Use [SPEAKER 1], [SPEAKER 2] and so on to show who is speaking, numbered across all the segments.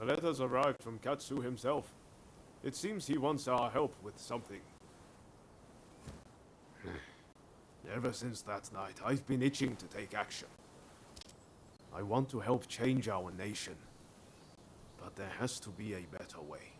[SPEAKER 1] letters arrived from Katsu himself. It seems he wants our help with something. Ever since that night, I've been itching to take action. I want to help change our nation. But there has to be a better way.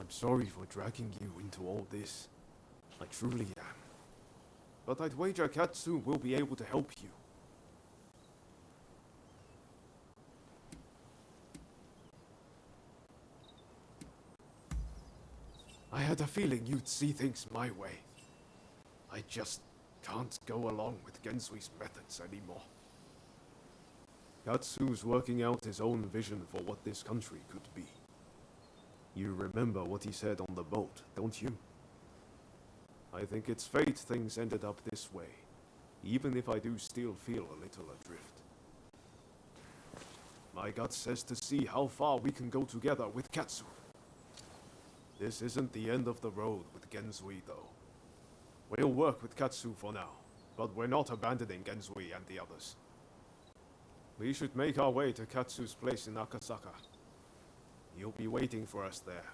[SPEAKER 1] I'm sorry for dragging you into all this. I truly am. But I'd wager Katsu will be able to help you. I had a feeling you'd see things my way. I just can't go along with Gensui's methods anymore. Katsu's working out his own vision for what this country could be. You remember what he said on the boat, don't you? I think it's fate things ended up this way, even if I do still feel a little adrift. My gut says to see how far we can go together with Katsu. This isn't the end of the road with Gensui, though. We'll work with Katsu for now, but we're not abandoning Gensui and the others. We should make our way to Katsu's place in Akasaka. He'll be waiting for us there.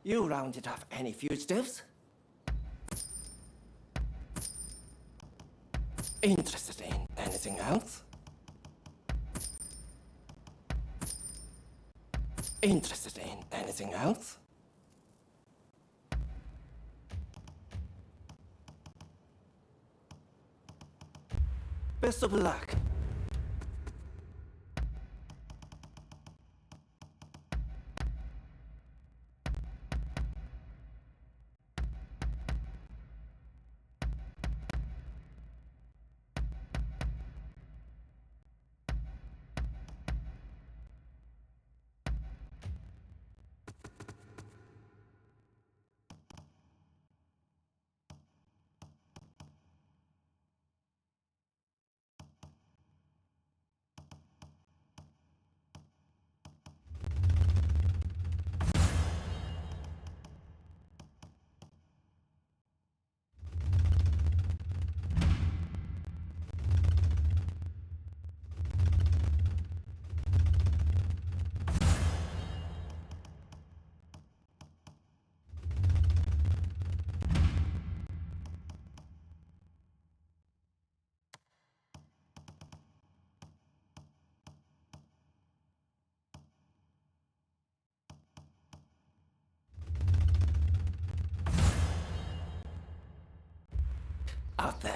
[SPEAKER 2] You rounded up any fugitives? Interested in anything else? Interested in anything else? Best of luck. Out there.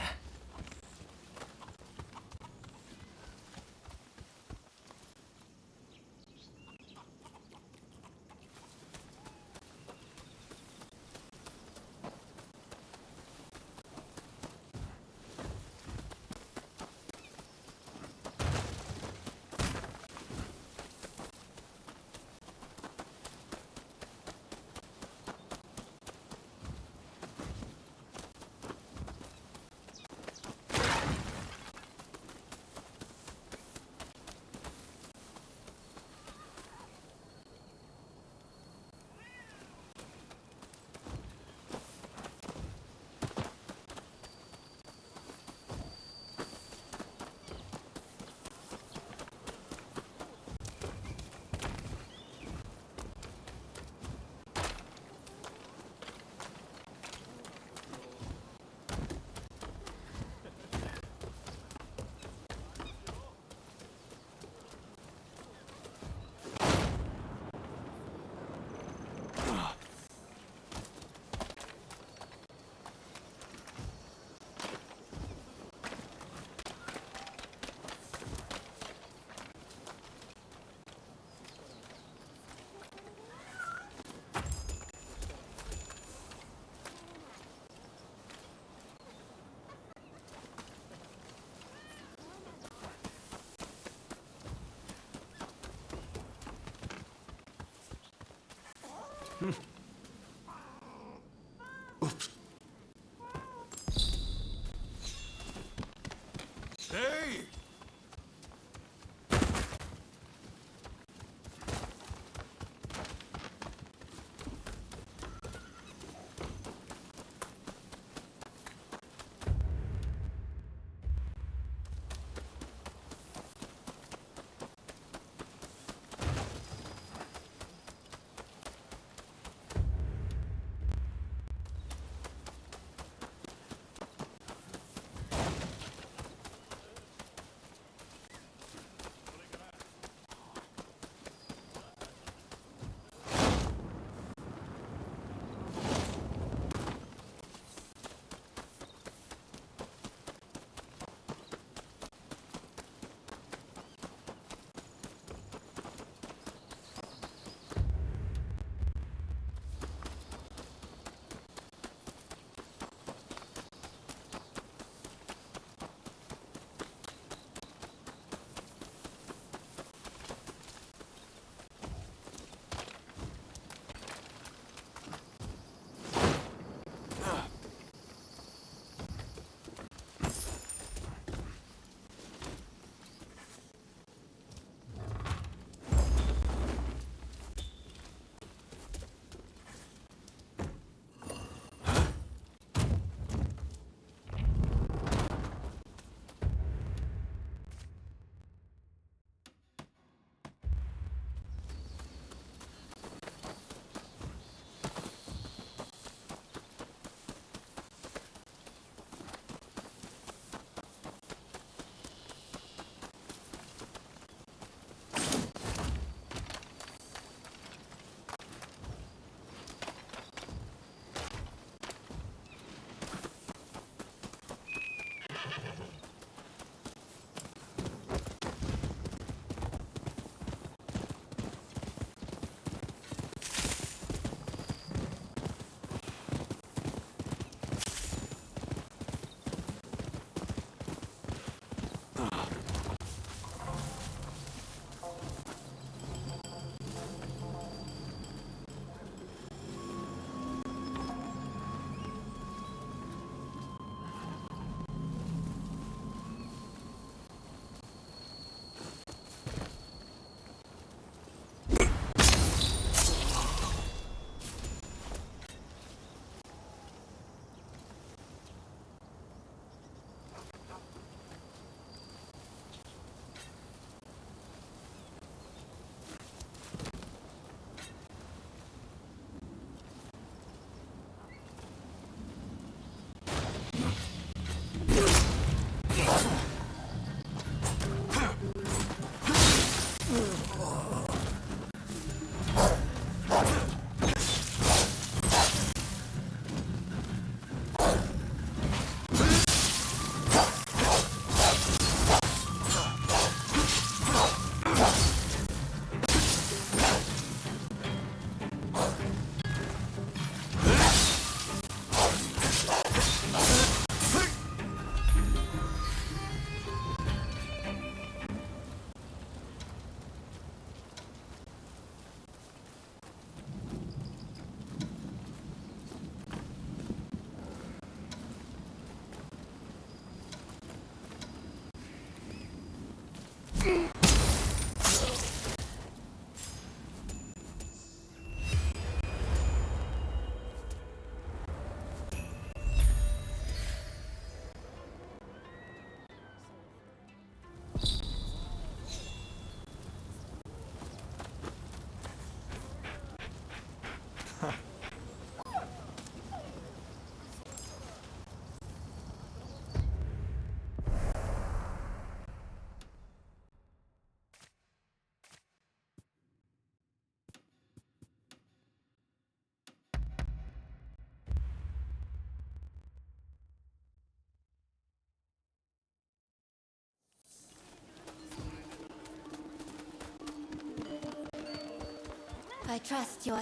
[SPEAKER 3] I trust you.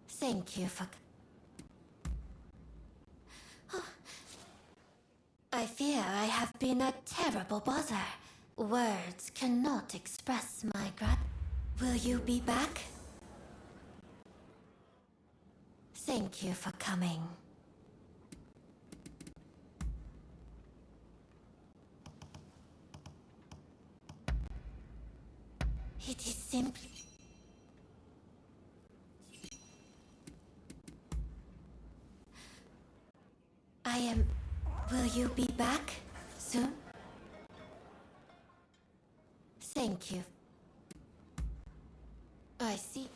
[SPEAKER 3] Thank you for... I fear I have been a terrible bother. Words cannot express my Will you be back? Thank you for coming. It is simply... I am... Will you be back soon? Thank you. I see.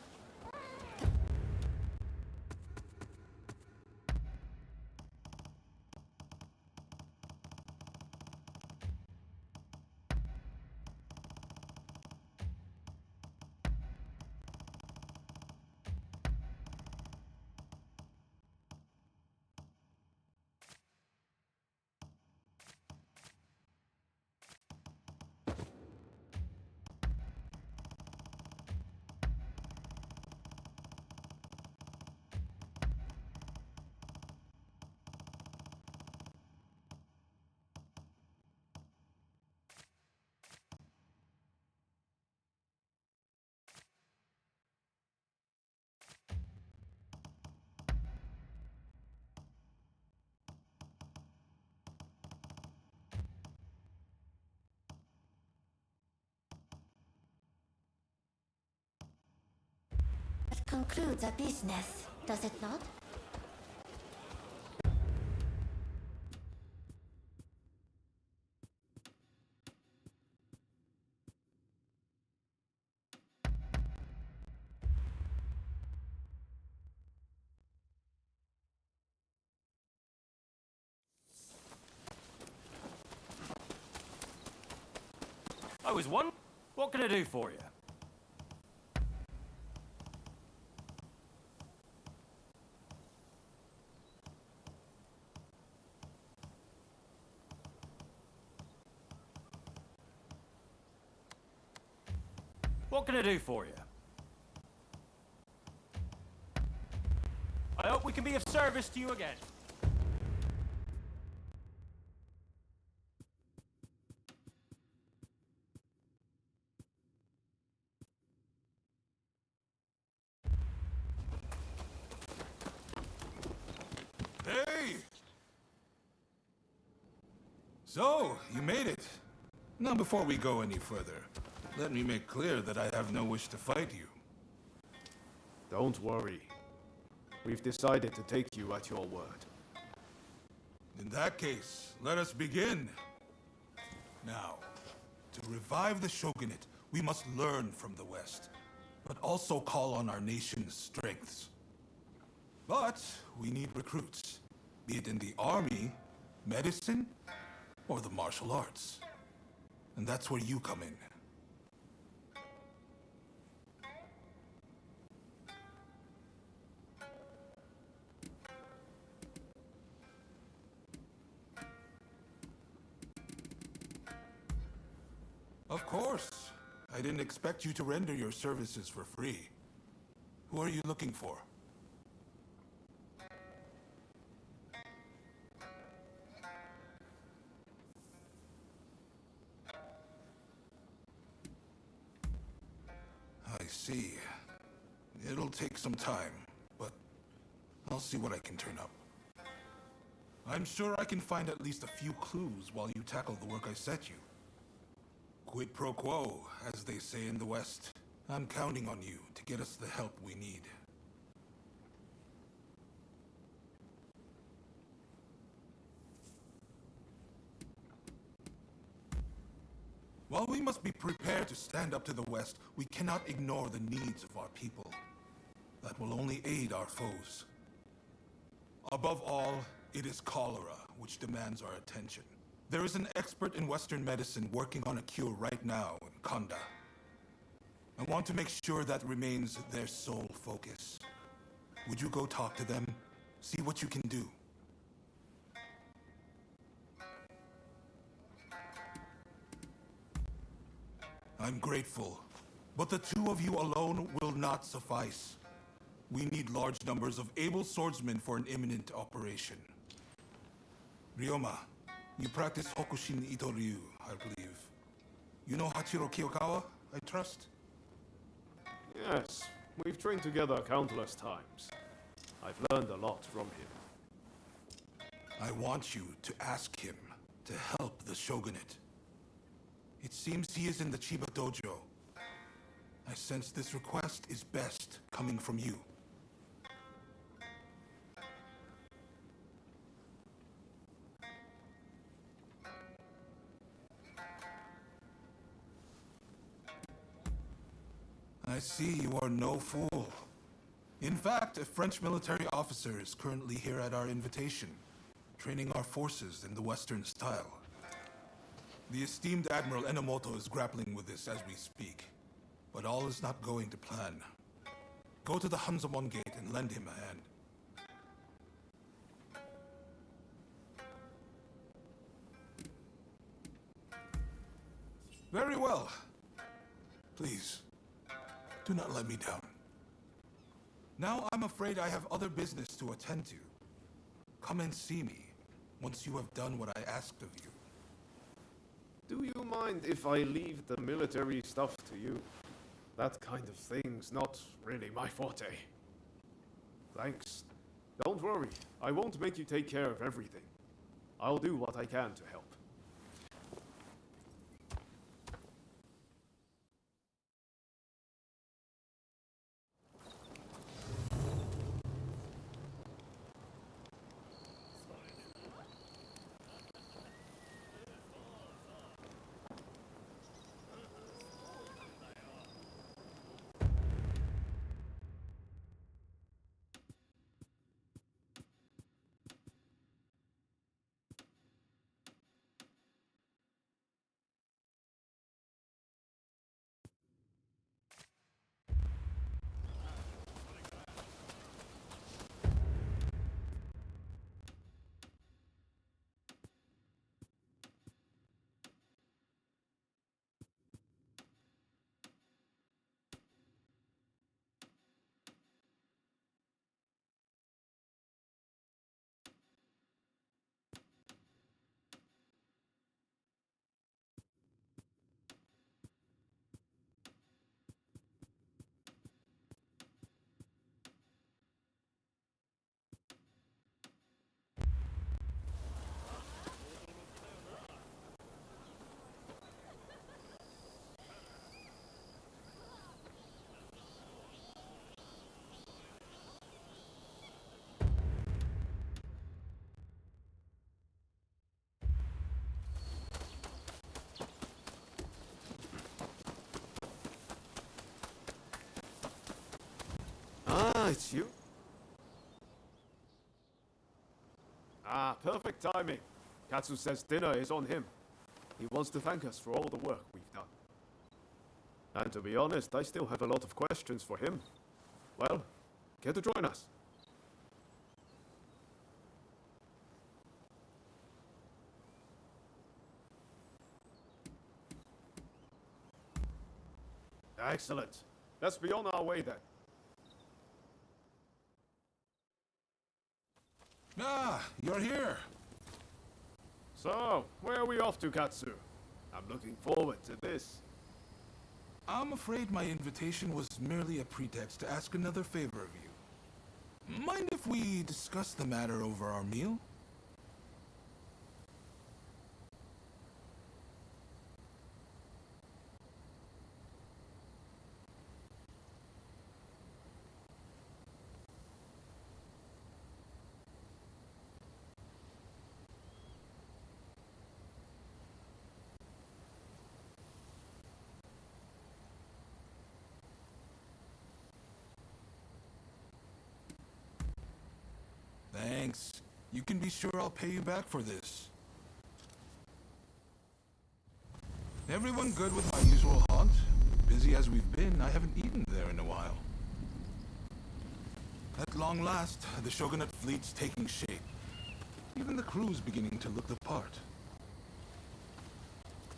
[SPEAKER 3] That concludes our business, does it not?
[SPEAKER 2] I was one. What can I do for you? What can I do for you? I hope we can be of service to you again.
[SPEAKER 4] Hey! So, you made it. Now, before we go any further, let me make clear that I have no wish to fight you.
[SPEAKER 1] Don't worry. We've decided to take you at your word.
[SPEAKER 4] In that case, let us begin. Now, to revive the Shogunate, we must learn from the West, but also call on our nation's strengths. But we need recruits, be it in the army, medicine, or the martial arts. And that's where you come in. Of course. I didn't expect you to render your services for free. Who are you looking for? I see. It'll take some time, but I'll see what I can turn up. I'm sure I can find at least a few clues while you tackle the work I set you. Quid pro quo, as they say in the West. I'm counting on you to get us the help we need. While we must be prepared to stand up to the West, we cannot ignore the needs of our people. That will only aid our foes. Above all, it is cholera which demands our attention. There is an expert in Western medicine working on a cure right now in Kanda. I want to make sure that remains their sole focus. Would you go talk to them? See what you can do. I'm grateful, But the two of you alone will not suffice. We need large numbers of able swordsmen for an imminent operation. Ryoma, you practice Hokushin Ito-ryu, I believe. You know Hachiro Kiyokawa, I trust?
[SPEAKER 1] Yes, we've trained together countless times. I've learned a lot from him.
[SPEAKER 4] I want you to ask him to help the Shogunate. It seems he is in the Chiba Dojo. I sense this request is best coming from you. I see you are no fool. In fact, a French military officer is currently here at our invitation, training our forces in the Western style. The esteemed Admiral Enomoto is grappling with this as we speak, but all is not going to plan. Go to the Hanzomon Gate and lend him a hand. Very well. Please, do not let me down. Now I'm afraid I have other business to attend to. Come and see me once you have done what I asked of you.
[SPEAKER 1] Do you mind if I leave the military stuff to you? That kind of thing's not really my forte. Thanks. Don't worry, I won't make you take care of everything. I'll do what I can to help. Ah, it's you? Ah, perfect timing. Katsu says dinner is on him. He wants to thank us for all the work we've done. And to be honest, I still have a lot of questions for him. Well, care to join us? Excellent. Let's be on our way then.
[SPEAKER 4] Ah, you're here.
[SPEAKER 1] So, where are we off to, Katsu? I'm looking forward to this.
[SPEAKER 4] I'm afraid my invitation was merely a pretext to ask another favor of you. Mind if we discuss the matter over our meal? Thanks. You can be sure I'll pay you back for this. Everyone good with my usual haunt? Busy as we've been, I haven't eaten there in a while. At long last, the Shogunate fleet's taking shape. Even the crew's beginning to look the part.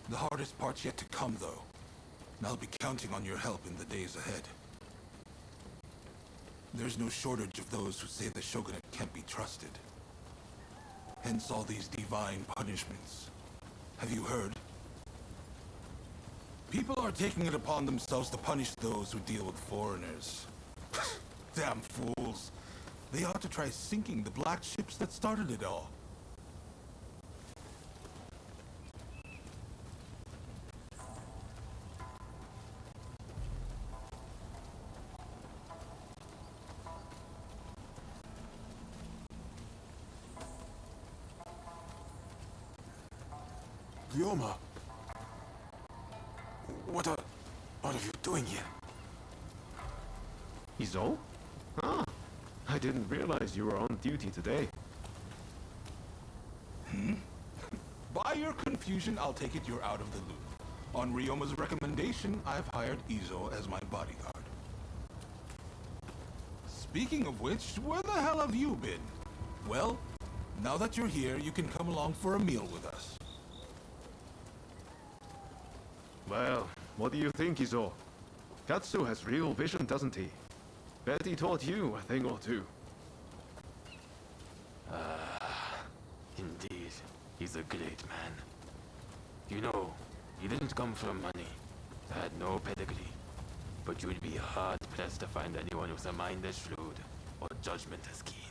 [SPEAKER 4] The hardest part's yet to come, though. and I'll be counting on your help in the days ahead. There's no shortage of those who say the Shogunate can't be trusted. Hence all these divine punishments. Have you heard? People are taking it upon themselves to punish those who deal with foreigners. Damn fools. They ought to try sinking the black ships that started it all.
[SPEAKER 1] Ryoma! What are you doing here? Izo? Ah, I didn't realize you were on duty today.
[SPEAKER 4] By your confusion, I'll take it you're out of the loop. On Ryoma's recommendation, I've hired Izo as my bodyguard. Speaking of which, where the hell have you been? Well, now that you're here, you can come along for a meal with us.
[SPEAKER 1] Well, what do you think, Izo? Katsu has real vision, doesn't he? Bet he taught you a thing or two.
[SPEAKER 5] Indeed, he's a great man. You know, he didn't come from money, had no pedigree, but you'd be hard-pressed to find anyone with a mind as shrewd or judgment as keen.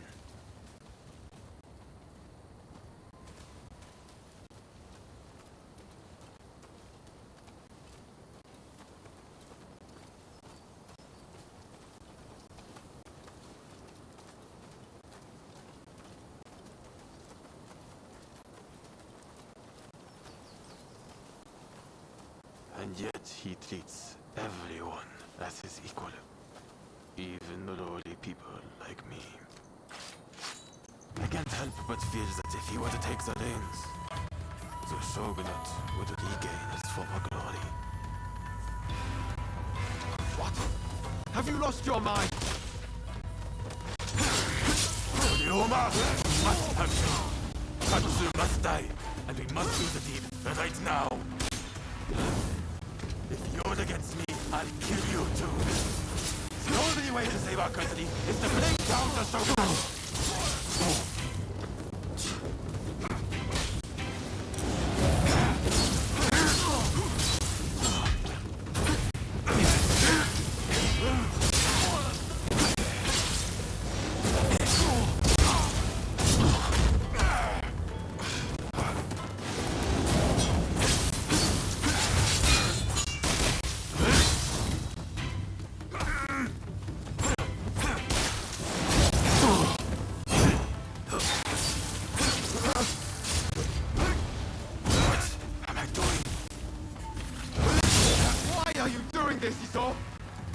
[SPEAKER 5] And yet he treats everyone as his equal. Even lowly people like me. I can't help but feel that if he were to take the reins, the Shogunate would regain its former glory.
[SPEAKER 1] What? Have you lost your mind?
[SPEAKER 5] Ryoma must have me. Katsu must die, and we must do the deed right now. If you're against me, I'll kill you too. The only way to save our country is to bring down the Shogunate.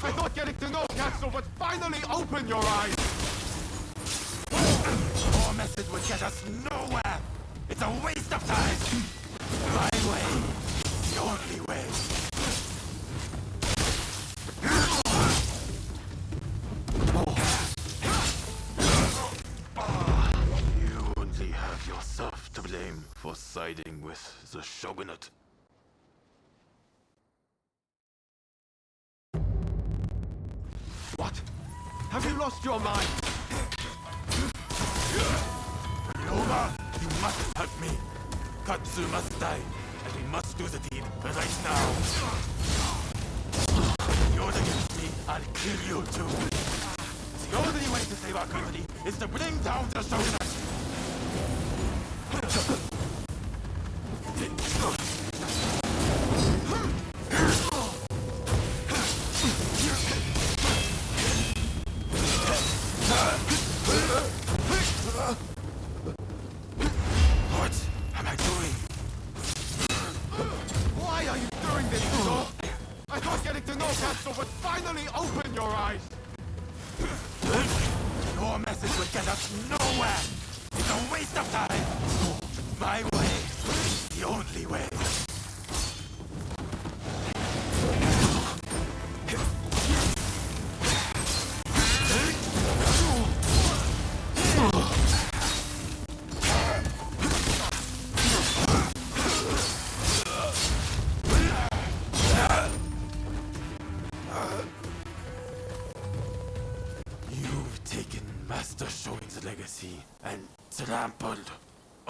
[SPEAKER 1] I thought getting to know Katsu would finally open your eyes!
[SPEAKER 5] Your message would get us nowhere! It's a waste of time! My way, the only way. You only have yourself to blame for siding with the Shogunate.
[SPEAKER 1] What? Have you lost your mind?
[SPEAKER 5] Ryoma, you must help me. Katsu must die, and we must do the deed right now. If you're against me, I'll kill you too. The only way to save our country is to bring down the Shogunate. What am I doing?
[SPEAKER 1] Why are you doing this, Izo? I thought getting to know Katsu would finally open your eyes!
[SPEAKER 5] Your message would get us nowhere! It's a waste of time! My way, the only way.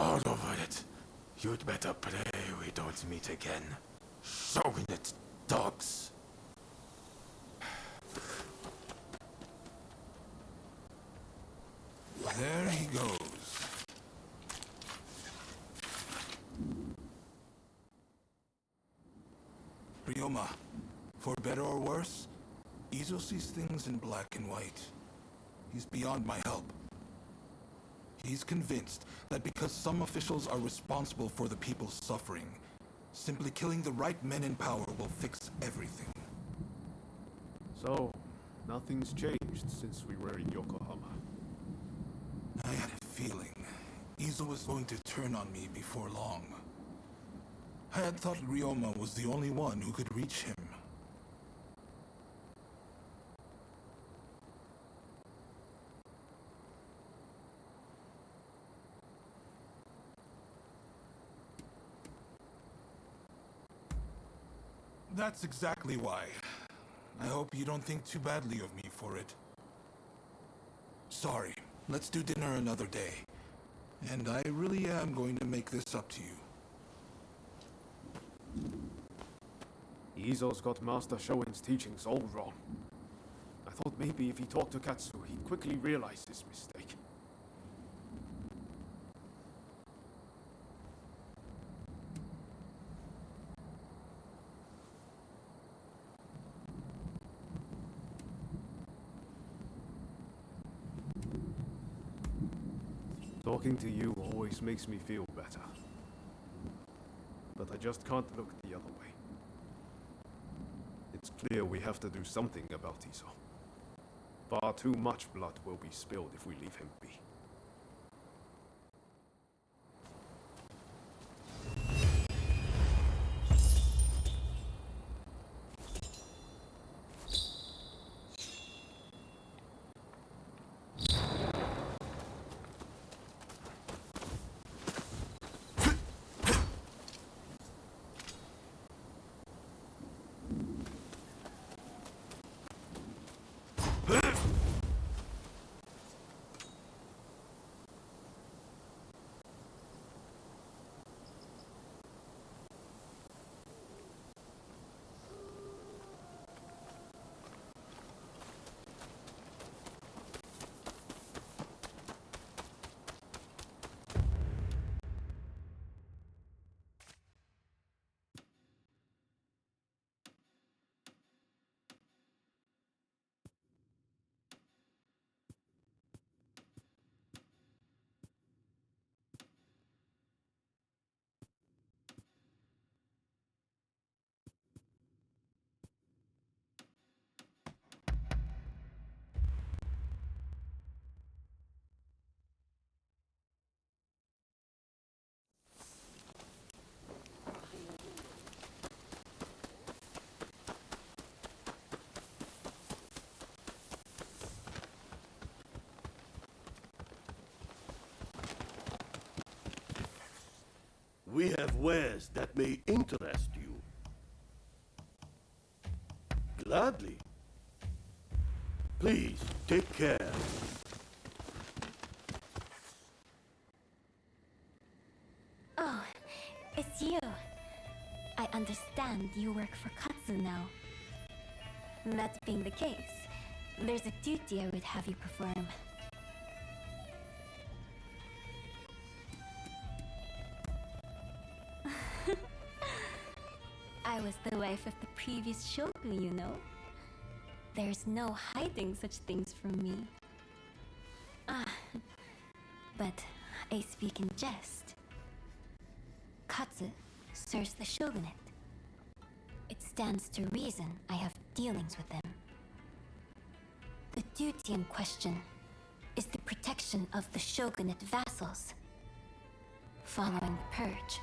[SPEAKER 5] all over it. You'd better pray we don't meet again. Shogunate dogs.
[SPEAKER 4] There he goes. Ryoma, for better or worse, Izo sees things in black and white. He's beyond my help. He's convinced that because some officials are responsible for the people's suffering, simply killing the right men in power will fix everything.
[SPEAKER 1] So, nothing's changed since we were in Yokohama.
[SPEAKER 4] I had a feeling Izo was going to turn on me before long. I had thought Ryoma was the only one who could reach him. That's exactly why. I hope you don't think too badly of me for it. Sorry, let's do dinner another day. And I really am going to make this up to you.
[SPEAKER 1] Izo's got Master Shoin's teachings all wrong. I thought maybe if he talked to Katsu, he'd quickly realize his mistake. Talking to you always makes me feel better. But I just can't look the other way. It's clear we have to do something about Izo. Far too much blood will be spilled if we leave him be.
[SPEAKER 6] We have wares that may interest you. Gladly. Please, take care.
[SPEAKER 3] Oh, it's you. I understand you work for Katsu now. That being the case, there's a duty I would have you perform. I was the wife of the previous shogun, you know. There's no hiding such things from me. But I speak in jest. Katsu serves the shogunate. It stands to reason I have dealings with them. The duty in question is the protection of the shogunate vassals. Following the purge,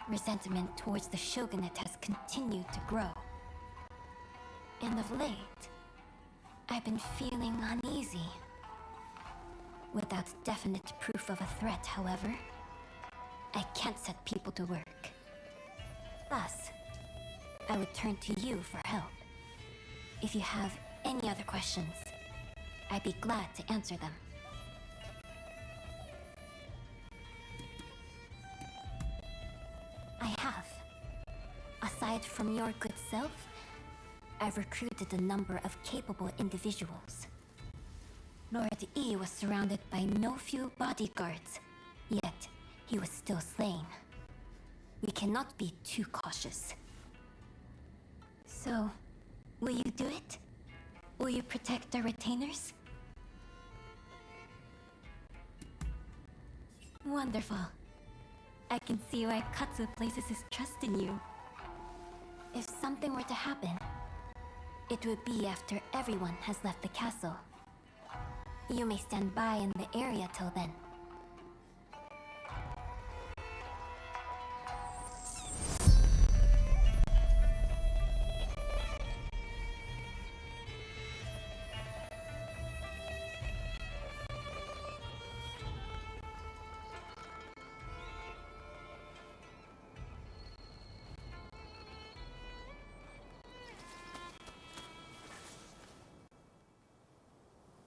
[SPEAKER 3] resentment towards the shogunate has continued to grow. And of late, I've been feeling uneasy. Without definite proof of a threat, however, I can't set people to work. Thus, I would turn to you for help. If you have any other questions, I'd be glad to answer them. aside from your good self, I've recruited a number of capable individuals. Lord E was surrounded by no few bodyguards, yet he was still slain. We cannot be too cautious. So, will you do it? Will you protect our retainers? Wonderful. I can see why Katsu places his trust in you. If something were to happen, it would be after everyone has left the castle. You may stand by in the area till then.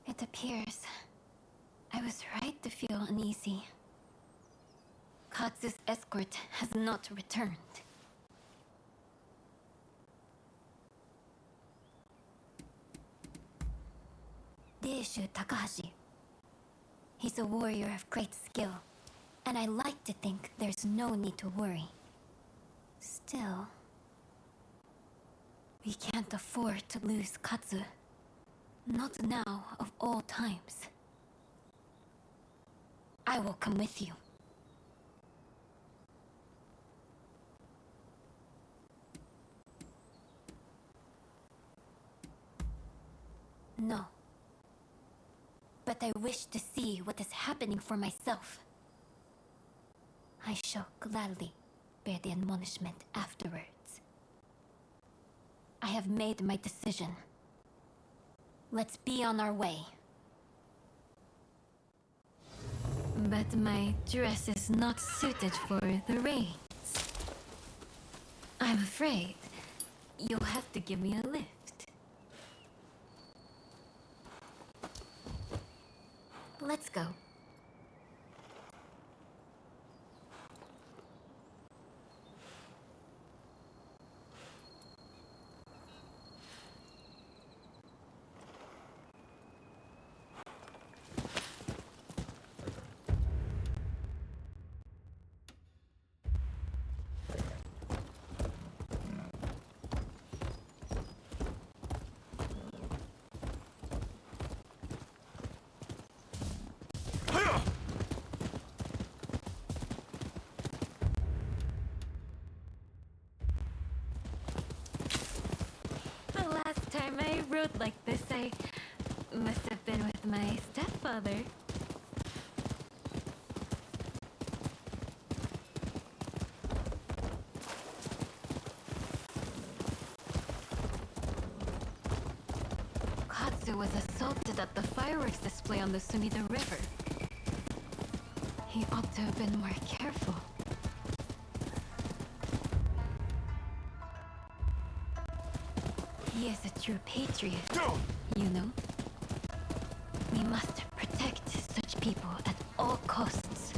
[SPEAKER 3] It appears I was right to feel uneasy. Katsu's escort has not returned. Deishu Takahashi. He's a warrior of great skill, and I like to think there's no need to worry. Still, we can't afford to lose Katsu. Not now, of all times. I will come with you. No. But I wish to see what is happening for myself. I shall gladly bear the admonishment afterwards. I have made my decision. Let's be on our way. But my dress is not suited for the rains. I'm afraid you'll have to give me a lift. Let's go. Time I rode like this, I must have been with my stepfather. Katsu was assaulted at the fireworks display on the Sumida River. He ought to have been more careful. He is a true patriot, you know? We must protect such people at all costs.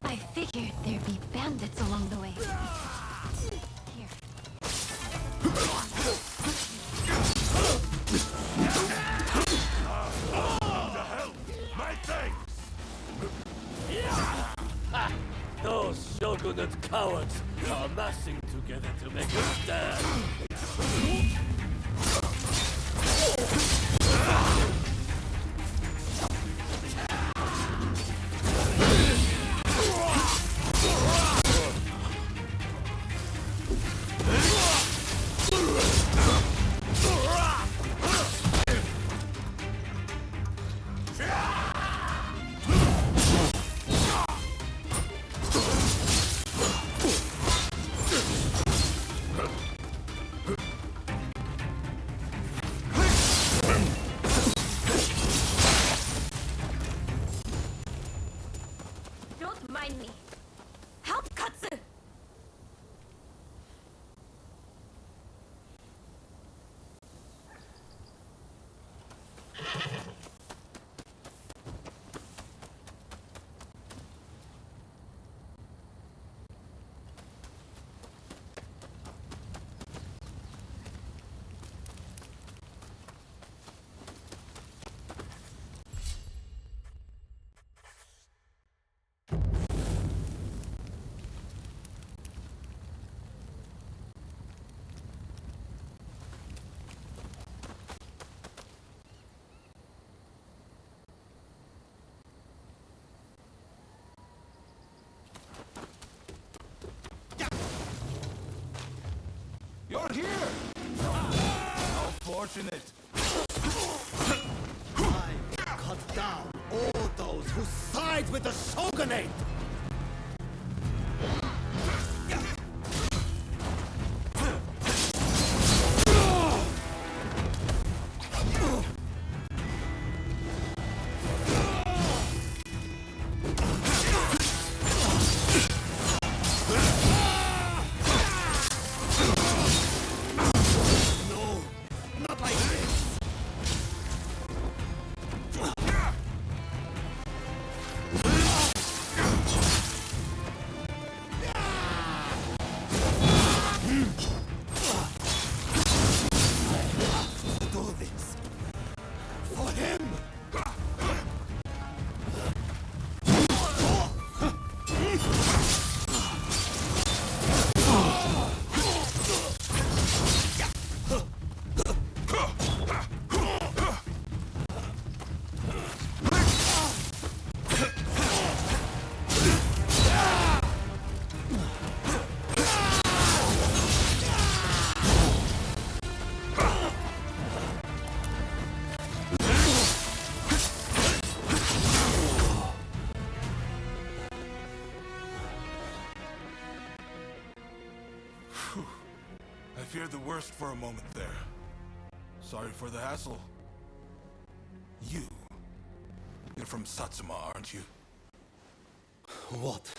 [SPEAKER 3] I figured there'd be bandits along the way. Here.
[SPEAKER 6] The hell? My thanks! Those Shogunate cowards are massing together to make a stand.
[SPEAKER 3] find me. Help Katsu!
[SPEAKER 4] You're here! How fortunate!
[SPEAKER 6] I cut down all those who side with the Shogunate! No, not like this! Do this for him.
[SPEAKER 4] I feared the worst for a moment there. Sorry for the hassle. You're from Satsuma, aren't you?
[SPEAKER 6] What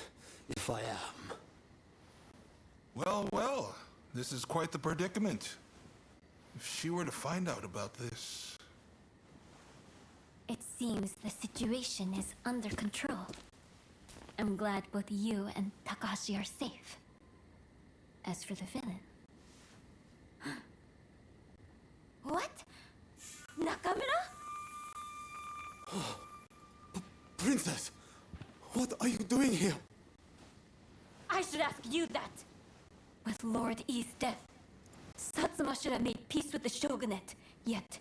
[SPEAKER 6] if I am?
[SPEAKER 4] Well, well, this is quite the predicament. If she were to find out about this...
[SPEAKER 3] It seems the situation is under control. I'm glad both you and Takahashi are safe. As for the villain... What? Nakamura?
[SPEAKER 6] Princess, what are you doing here?
[SPEAKER 3] I should ask you that. With Lord E's death, Satsuma should have made peace with the Shogunate. Yet,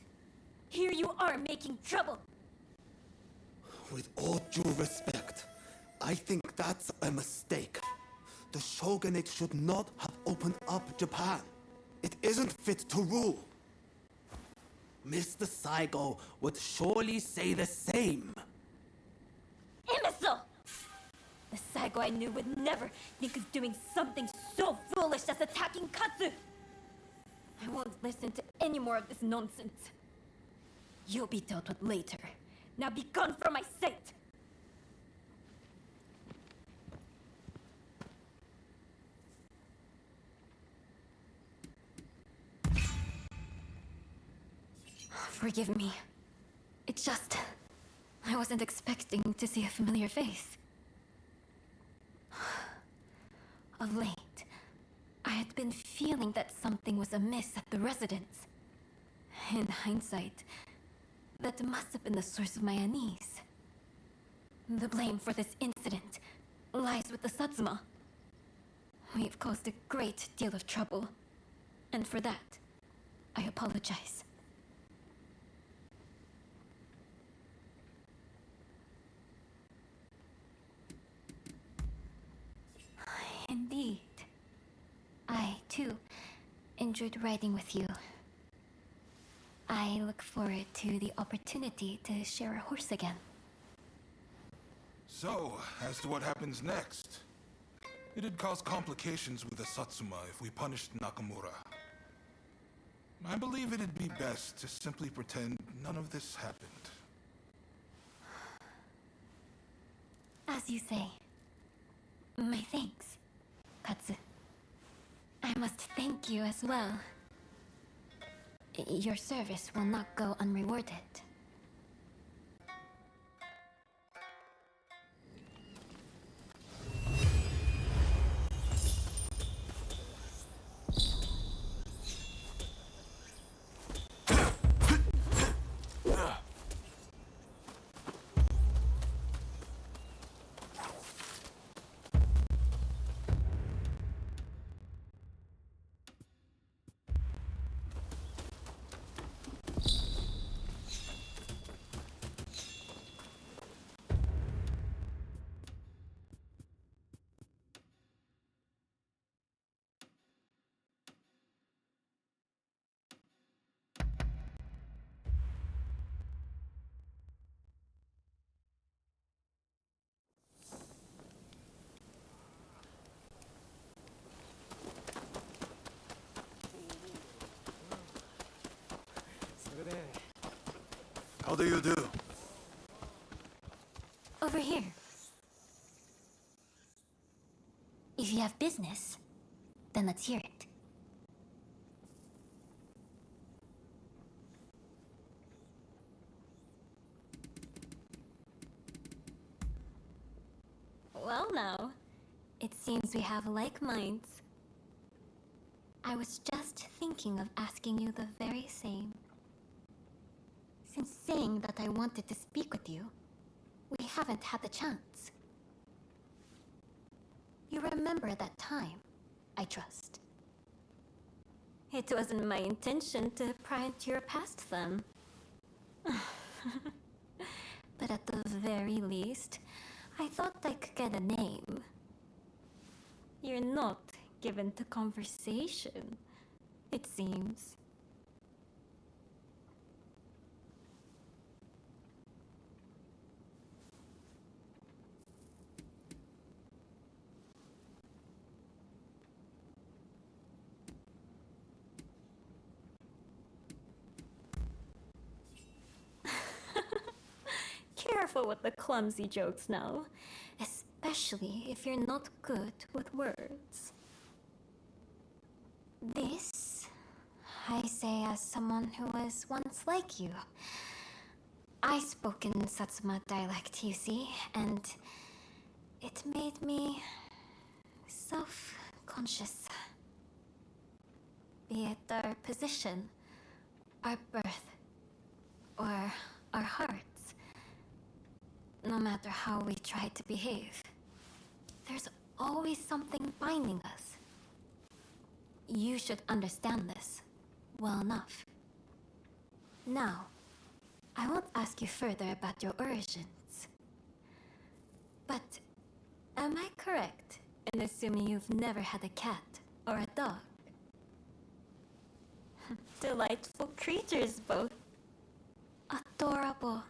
[SPEAKER 3] here you are making trouble.
[SPEAKER 6] With all due respect, I think that's a mistake. The Shogunate should not have opened up Japan. It isn't fit to rule. Mr. Saigo would surely say the same.
[SPEAKER 3] Imbecile! The Saigo I knew would never think of doing something so foolish as attacking Katsu! I won't listen to any more of this nonsense. You'll be dealt with later. Now be gone from my sight! Forgive me. It's just... I wasn't expecting to see a familiar face. Of late, I had been feeling that something was amiss at the residence. In hindsight, that must have been the source of my unease. The blame for this incident lies with the Satsuma. We've caused a great deal of trouble, and for that, I apologize. Indeed. I, too, enjoyed riding with you. I look forward to the opportunity to share a horse again.
[SPEAKER 4] So, as to what happens next. It'd cause complications with the Satsuma if we punished Nakamura. I believe it'd be best to simply pretend none of this happened.
[SPEAKER 3] As you say, My thanks, Katsu. I must thank you as well. Your service will not go unrewarded.
[SPEAKER 1] How do you do?
[SPEAKER 3] Over here. If you have business, then let's hear it. Well now, it seems we have like minds. I was just thinking of asking you the very same. Since saying that I wanted to speak with you, we haven't had the chance. You remember that time, I trust. It wasn't my intention to pry into your past then. But at the very least, I thought I could get a name. You're not given to conversation, it seems. Careful with the clumsy jokes now, especially if you're not good with words. This, I say as someone who was once like you. I spoke in Satsuma dialect, you see, and it made me self-conscious. Be it our position, our birth, or our hearts. No matter how we try to behave, there's always something binding us. You should understand this well enough. Now, I won't ask you further about your origins. But am I correct in assuming you've never had a cat or a dog? Delightful creatures both. Adorable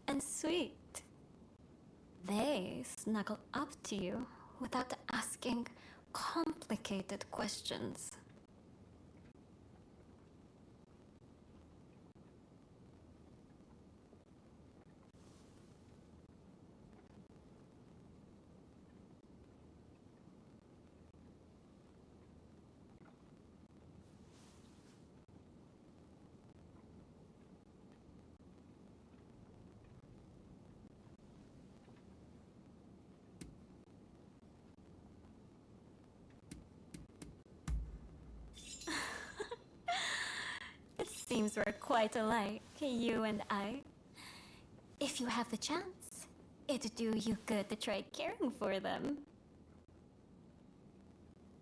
[SPEAKER 3] and sweet. They snuggle up to you without asking complicated questions. Seems we're quite alike, you and I. If you have the chance, it'd do you good to try caring for them.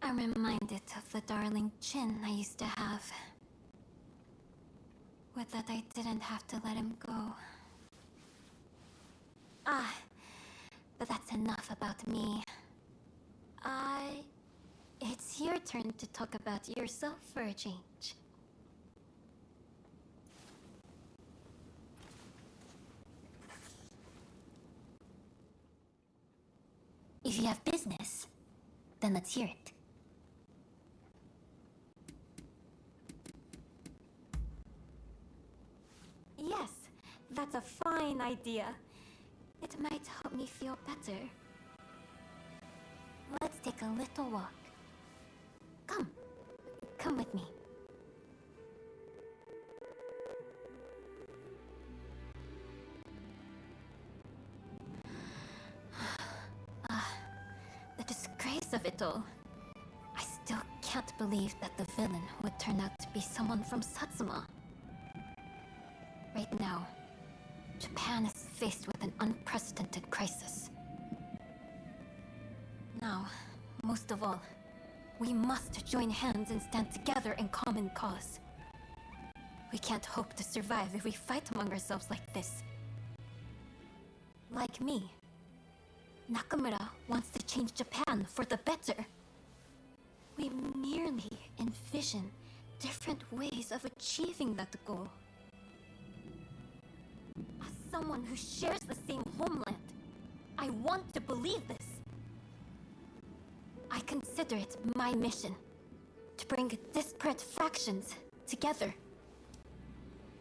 [SPEAKER 3] I'm reminded of the darling chin I used to have. With that, I didn't have to let him go. But that's enough about me. It's your turn to talk about yourself for a change. If you have business, then let's hear it. Yes, that's a fine idea. It might help me feel better. take a little walk. Come. Come with me. The disgrace of it all. I still can't believe that the villain would turn out to be someone from Satsuma. Right now, Japan is faced with an unprecedented crisis. Now, most of all, we must join hands and stand together in common cause. We can't hope to survive if we fight among ourselves like this. Like me, Nakamura wants to change Japan for the better. We merely envision different ways of achieving that goal. As someone who shares the same homeland, I want to believe this. I consider it my mission to bring disparate factions together.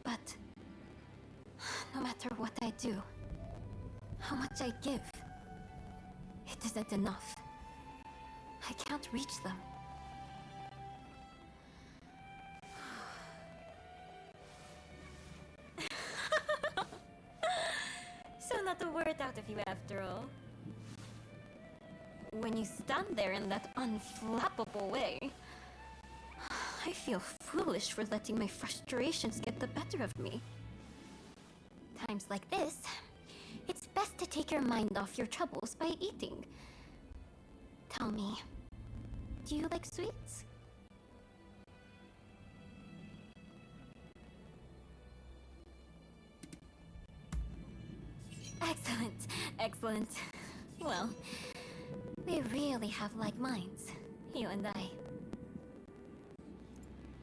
[SPEAKER 3] But no matter what I do, how much I give, it isn't enough. I can't reach them. So not a word out of you after all. When you stand there in that unflappable way, I feel foolish for letting my frustrations get the better of me. Times like this, it's best to take your mind off your troubles by eating. Tell me, do you like sweets? Excellent, excellent. Well, we really have like minds, you and I.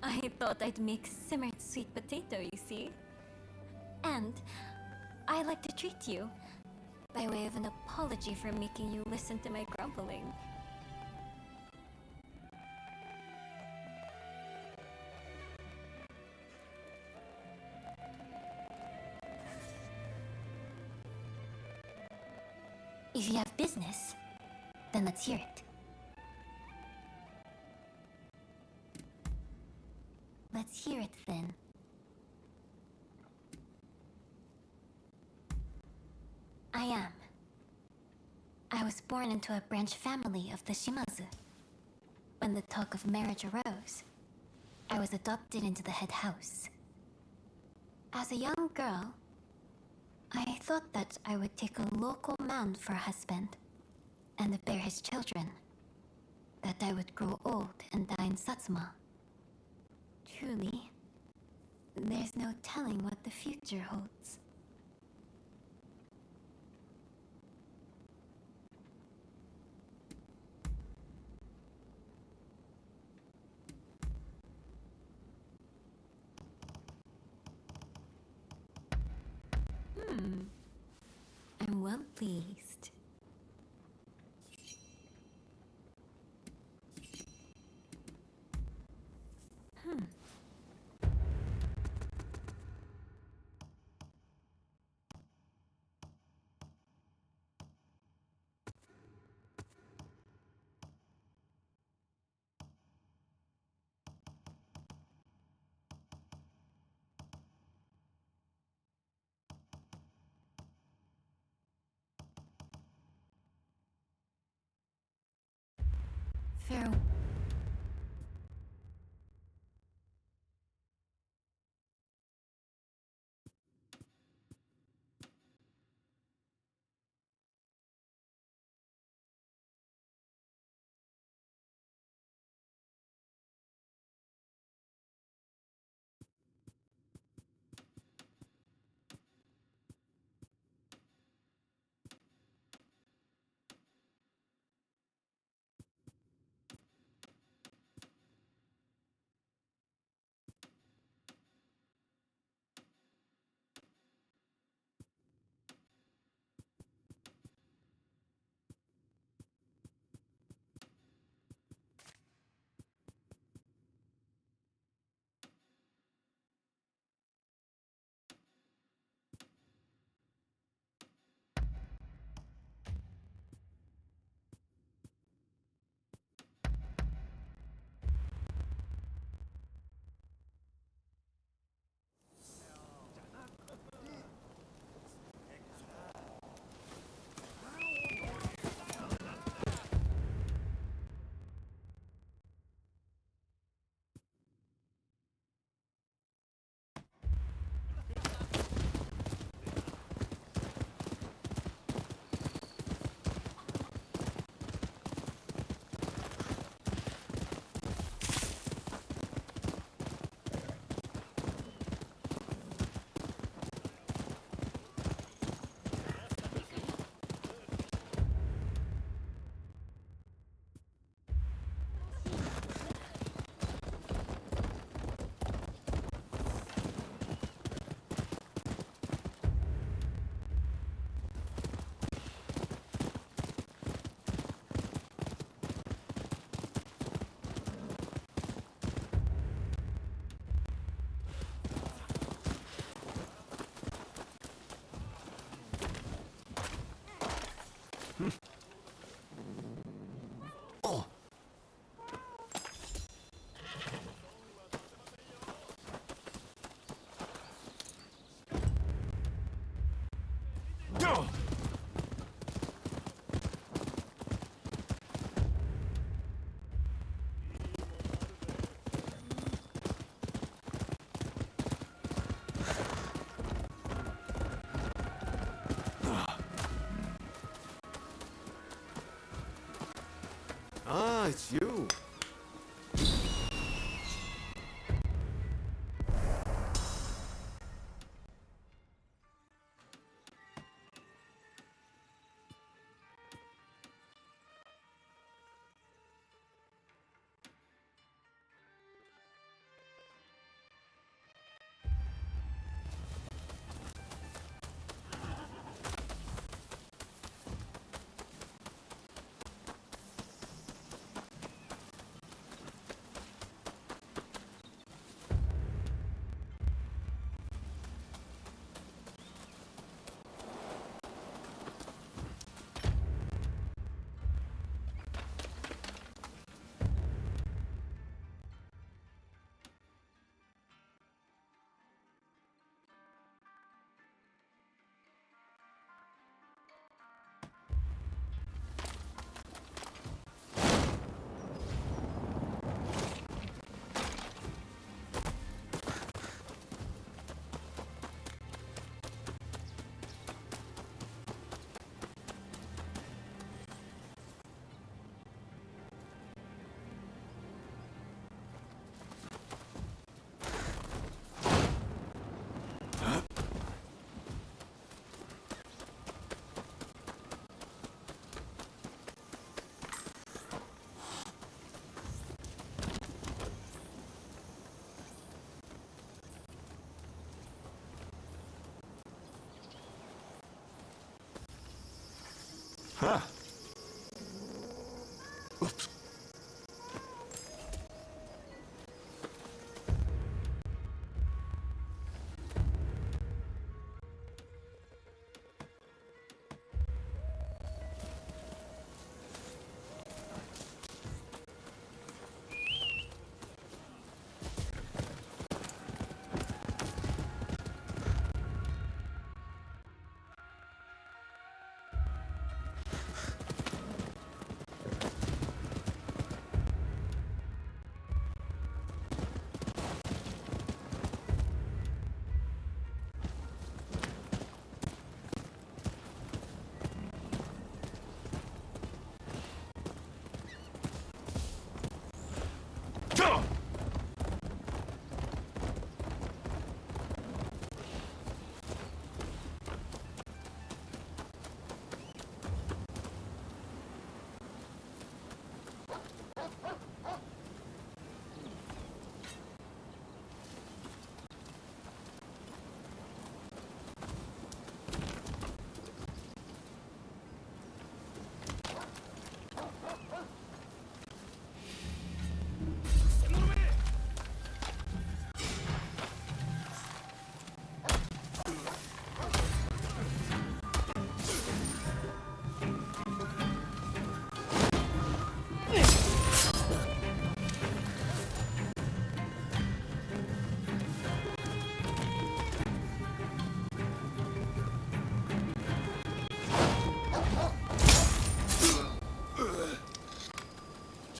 [SPEAKER 3] I thought I'd make simmered sweet potato, you see? And I like to treat you by way of an apology for making you listen to my grumbling. If you have business, then let's hear it. Let's hear it then. I am. I was born into a branch family of the Shimazu. When the talk of marriage arose, I was adopted into the head house. As a young girl, I thought that I would take a local man for a husband and bear his children. That I would grow old and die in Satsuma. Truly, there's no telling what the future holds. I'm well pleased. Farewell.
[SPEAKER 1] Ah, it's you.
[SPEAKER 5] Huh.
[SPEAKER 6] Oops.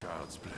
[SPEAKER 5] Child's play.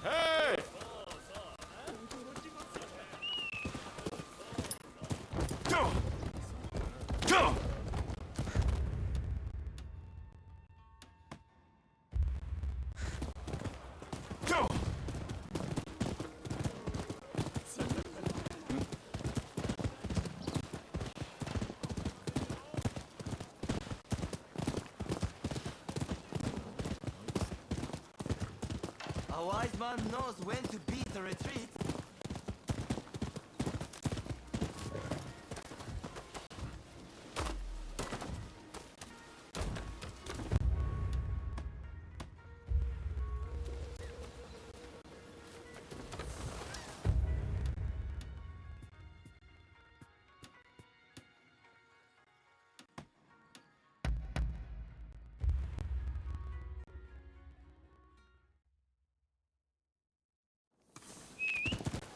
[SPEAKER 1] Hey!
[SPEAKER 4] Go! Go! Go!
[SPEAKER 7] A wise man knows when to beat a retreat.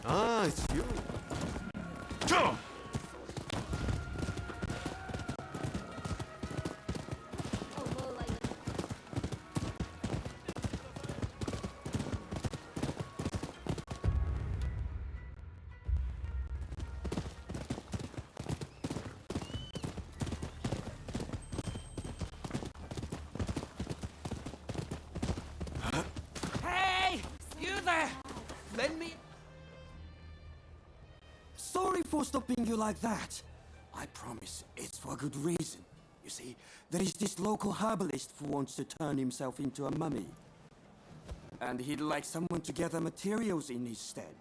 [SPEAKER 1] Ah, it's you.
[SPEAKER 4] Go!
[SPEAKER 7] Hey! You there! Lend me... Sorry for stopping you like that. I promise it's for a good reason. You see, there is this local herbalist who wants to turn himself into a mummy. And he'd like someone to gather materials in his stead.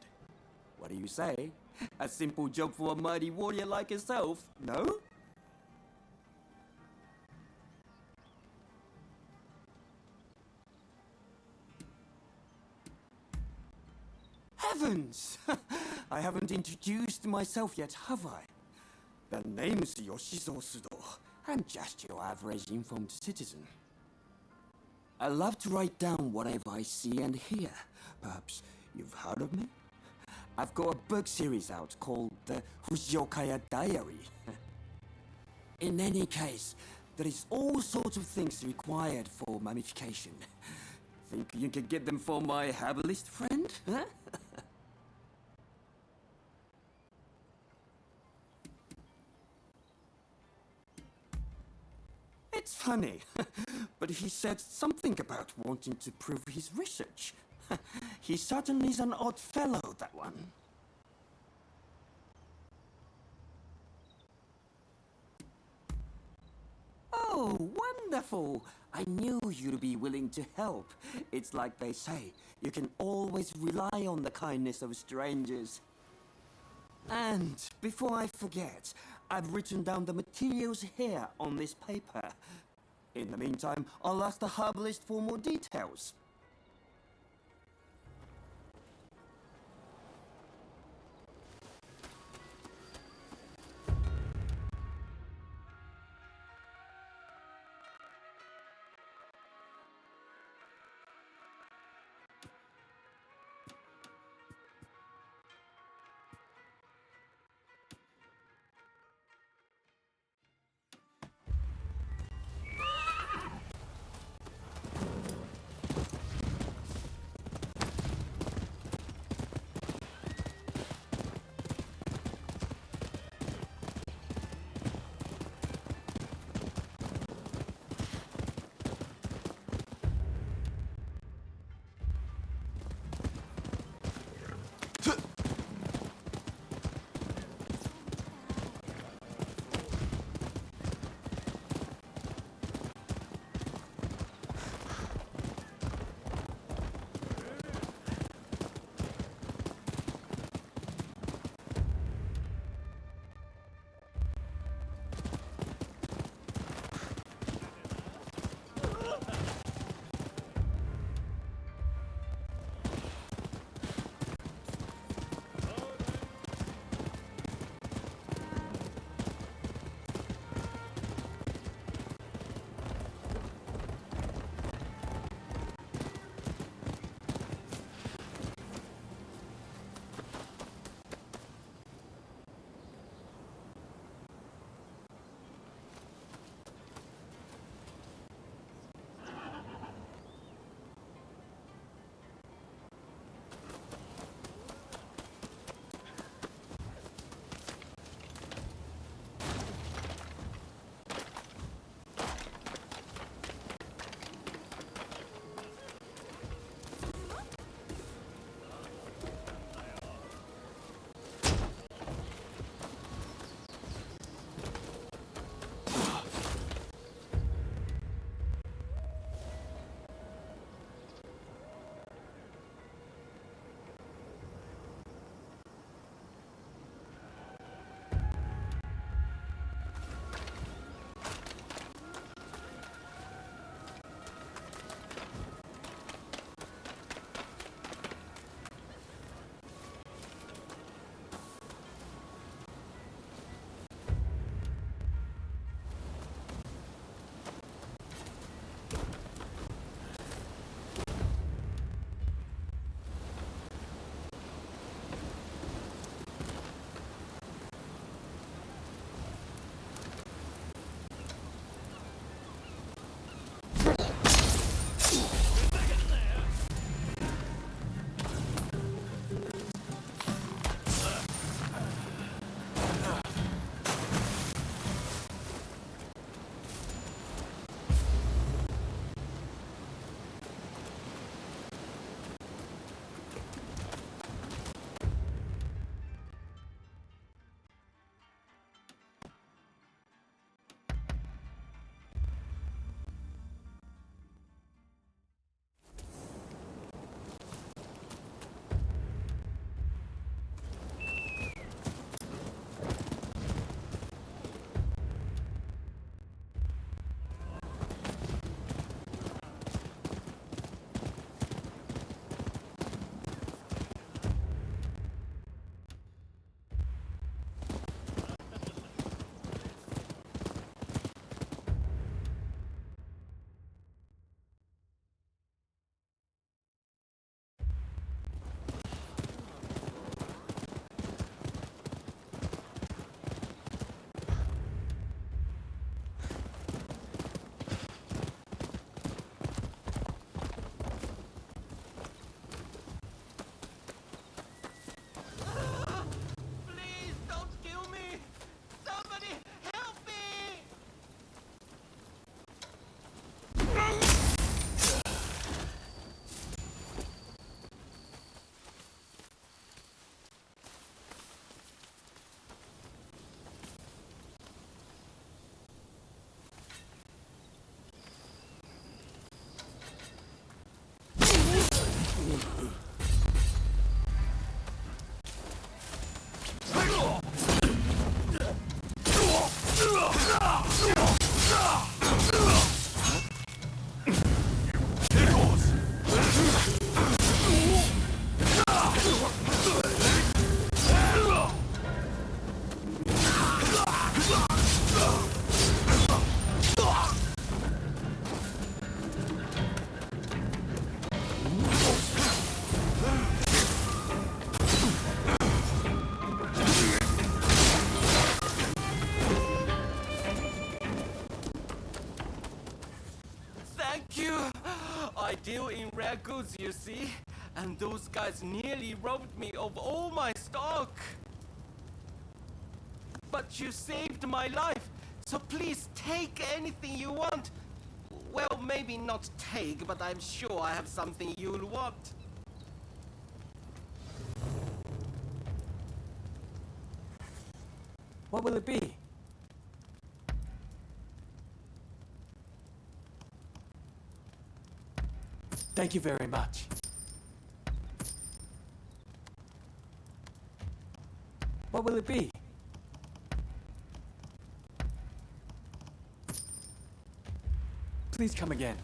[SPEAKER 7] What do you say? A simple job for a mighty warrior like yourself, no? Heavens! I haven't introduced myself yet, have I? The name's Yoshizo Sudo. I'm just your average informed citizen. I love to write down whatever I see and hear. Perhaps you've heard of me? I've got a book series out called the Fujiokaya Diary. In any case, there is all sorts of things required for mummification. Think you can get them for my herbalist friend? Huh? It's funny, but he said something about wanting to prove his research. He certainly is an odd fellow, that one. Oh, wonderful! I knew you'd be willing to help. It's like they say, you can always rely on the kindness of strangers. And before I forget, I've written down the materials here on this paper. In the meantime, I'll ask the herbalist for more details.
[SPEAKER 8] their goods, you see. And those guys nearly robbed me of all my stock. But you saved my life, so please take anything you want. Well, maybe not take, but I'm sure I have something you'll want.
[SPEAKER 7] What will it be? Thank you very much. What will it be? Please come again.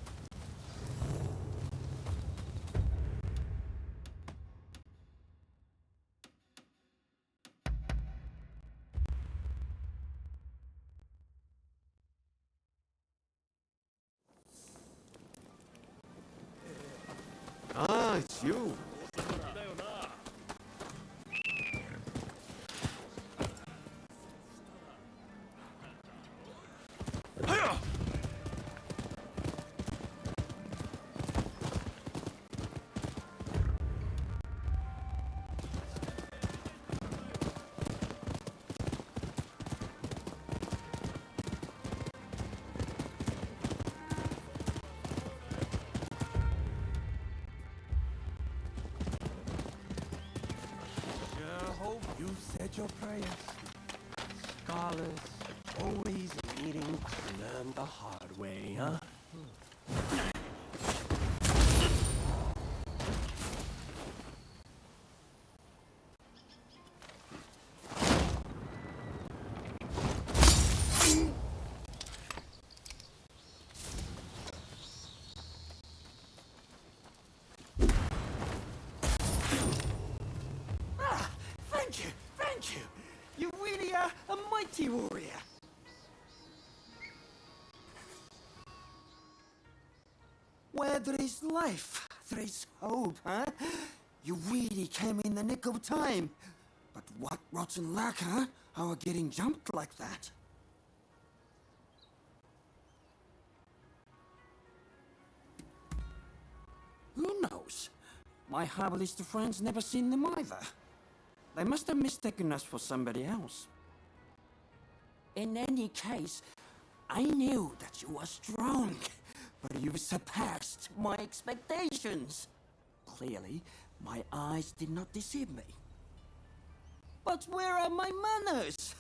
[SPEAKER 1] Ah, it's you.
[SPEAKER 8] You said your prayers. Scholars always needing to learn the hard way, huh? Thank you. You really are a mighty warrior. Where there is life, there is hope, huh? You really came in the nick of time. But what rotten luck, huh? How are getting jumped like that? Who knows? My herbalist friends never seen them either. They must have mistaken us for somebody else. In any case, I knew that you were strong, but you've surpassed my expectations. Clearly, my eyes did not deceive me. But where are my manners?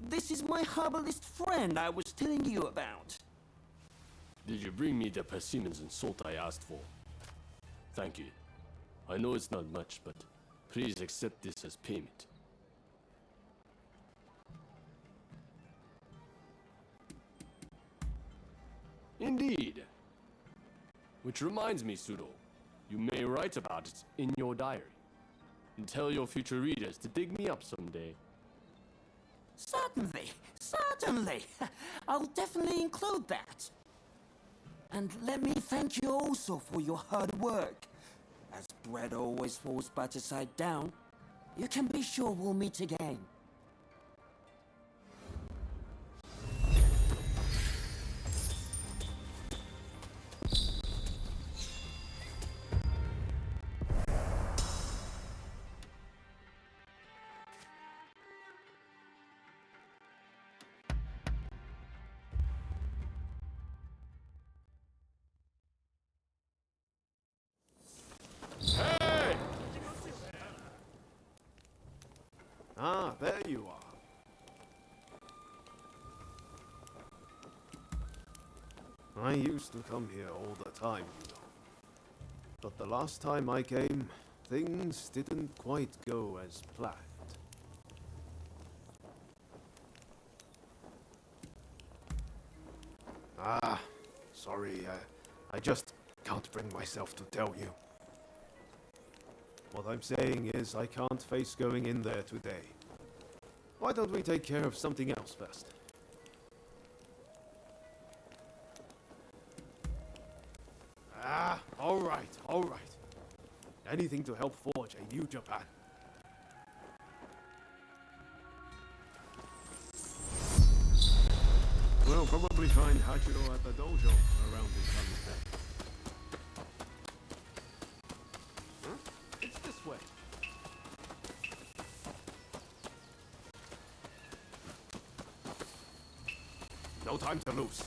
[SPEAKER 8] This is my herbalist friend I was telling you about.
[SPEAKER 9] Did you bring me the persimmons and salt I asked for? Thank you. I know it's not much, but please accept this as payment. Indeed. Which reminds me, Sudo, you may write about it in your diary. And tell your future readers to dig me up someday.
[SPEAKER 8] Certainly. I'll definitely include that. And let me thank you also for your hard work. As bread always falls butter side down, you can be sure we'll meet again.
[SPEAKER 1] Ah, there you are. I used to come here all the time, you know. But the last time I came, things didn't quite go as planned. Ah, sorry, I just can't bring myself to tell you. What I'm saying is I can't face going in there today. Why don't we take care of something else first? Ah, all right. Anything to help forge a new Japan. We'll probably find Hachiro at the dojo around this time of day. No time to lose.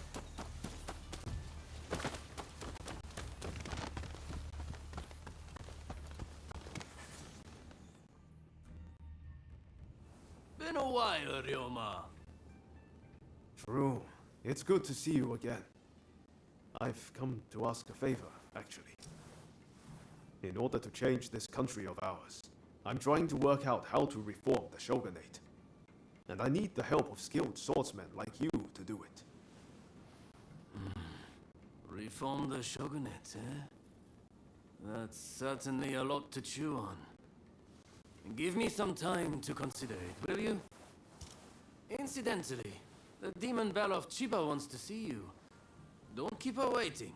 [SPEAKER 9] Been a while, Ryoma.
[SPEAKER 1] True. It's good to see you again. I've come to ask a favor, actually. In order to change this country of ours, I'm trying to work out how to reform the Shogunate. And I need the help of skilled swordsmen like you to do it.
[SPEAKER 9] Reform the Shogunate, eh? That's certainly a lot to chew on. Give me some time to consider it, will you? Incidentally, the demon belle of Chiba wants to see you. Don't keep her waiting.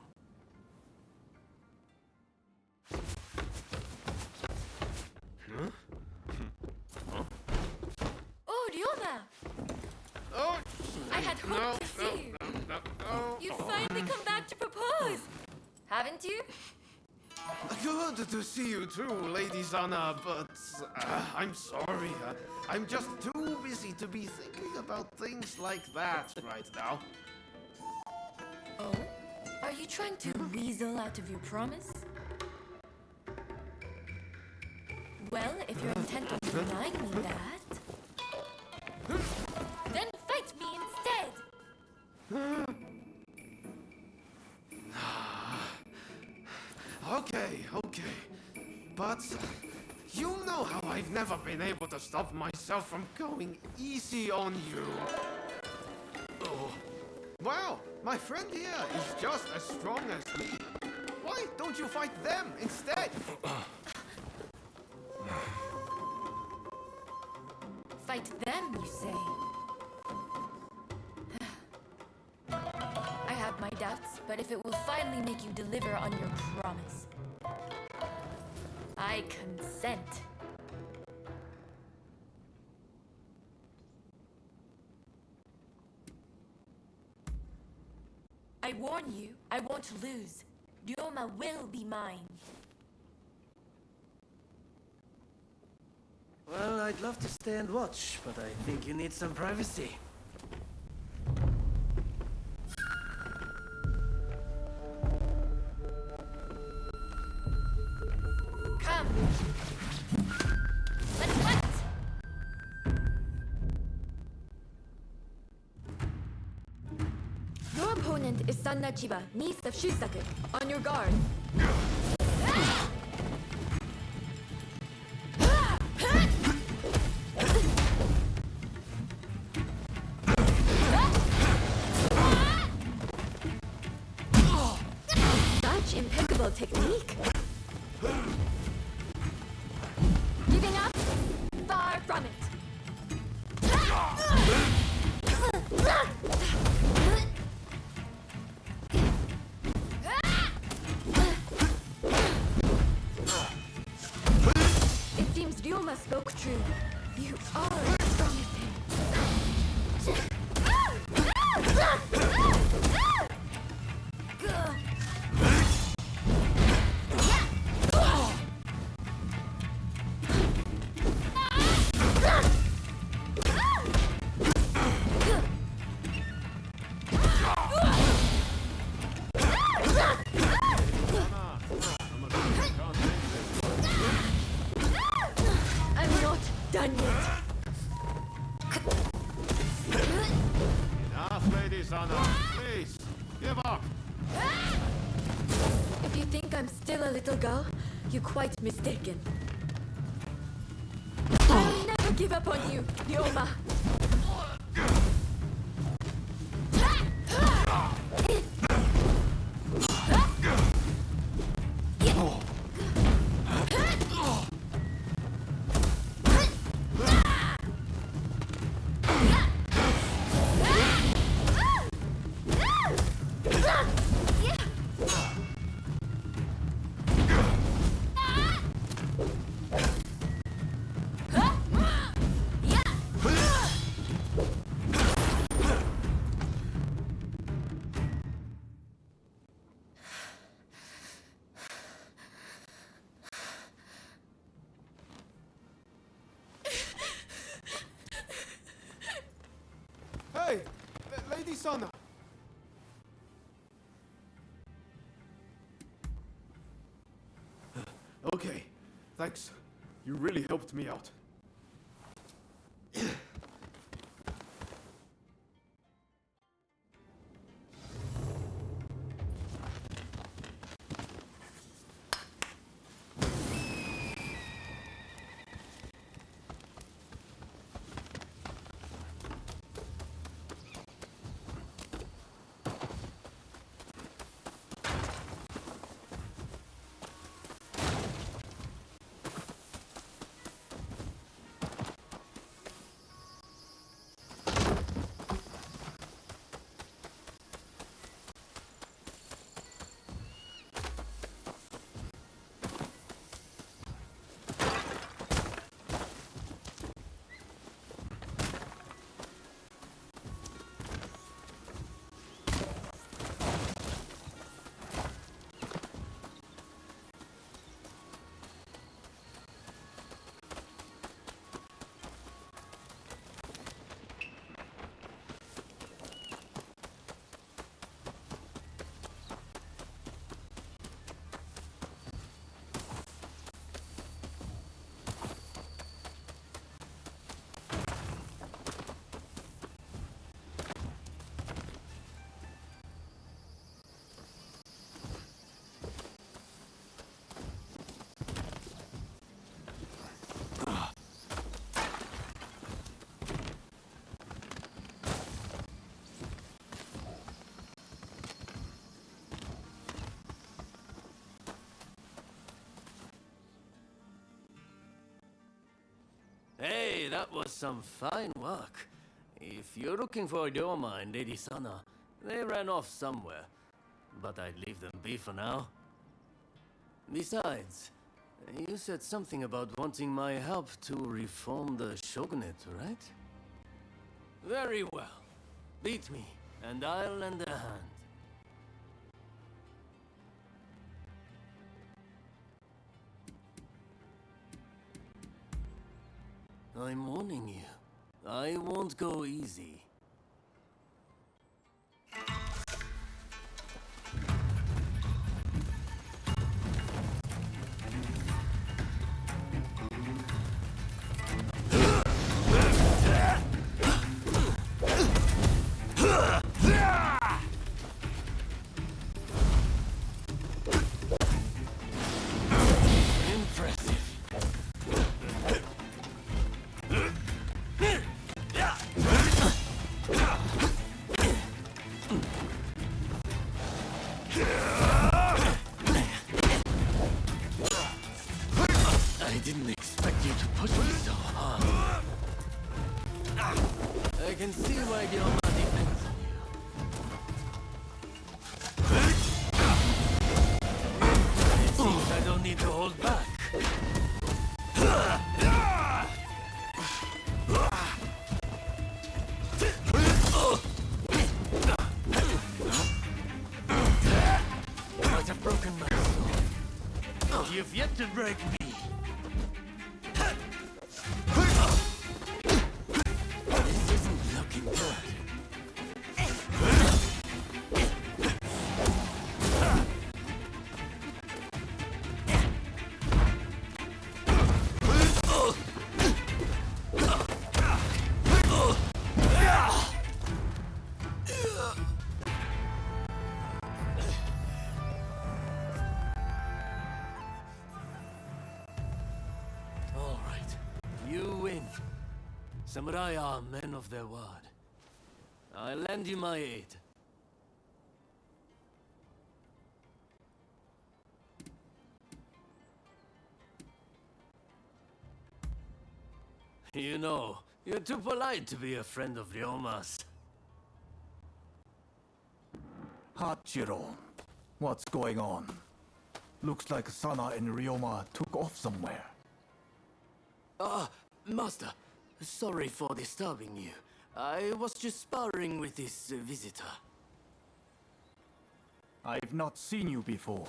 [SPEAKER 3] Oh, Ryoma!
[SPEAKER 1] Oh!
[SPEAKER 3] I had hoped to see you. You finally come back to propose! Haven't you?
[SPEAKER 1] Good to see you too, Lady Sana, but I'm sorry. I'm just too busy to be thinking about things like that right now.
[SPEAKER 3] Oh? Are you trying to weasel out of your promise? Well, if you're intent on denying me that, then fight me instead!
[SPEAKER 1] Okay. But you know how I've never been able to stop myself from going easy on you. Oh. Well, my friend here is just as strong as me. Why don't you fight them instead?
[SPEAKER 3] Fight them, you say? I have my doubts, but if it will finally make you deliver on your promise, I consent. I warn you, I won't lose. Ryoma will be mine.
[SPEAKER 9] Well, I'd love to stay and watch, but I think you need some privacy.
[SPEAKER 3] Come. Let's fight! Your opponent is Sanna Chiba, niece of Shusaku. On your guard. Such impeccable technique. Giving up? Far from it. It seems Ryoma spoke true. You are as strong as him. I'm not done yet.
[SPEAKER 1] Enough, Lady Sana. Please, give up.
[SPEAKER 3] If you think I'm still a little girl, you're quite mistaken. I'll never give up on you, Ryoma.
[SPEAKER 1] Hey, Lady Sana. Okay, thanks. You really helped me out.
[SPEAKER 9] Hey, that was some fine work. If you're looking for Ryoma and Lady Sana, they ran off somewhere. But I'd leave them be for now. Besides, you said something about wanting my help to reform the Shogunate, right? Very well. Beat me, and I'll lend a hand. I'm warning you. I won't go easy. Impressive. I didn't expect you to push me so hard. I can see why Ryoma depends on you. It seems I don't need to hold back. Might have broken my soul. You've yet to break me. This isn't looking good. All right, you win. Samurai are men of their word. I'll lend you my aid. You know, you're too polite to be a friend of Ryoma's.
[SPEAKER 10] Hachiro, what's going on? Looks like Sana and Ryoma took off somewhere.
[SPEAKER 9] Master, sorry for disturbing you. I was just sparring with this visitor.
[SPEAKER 10] I've not seen you before.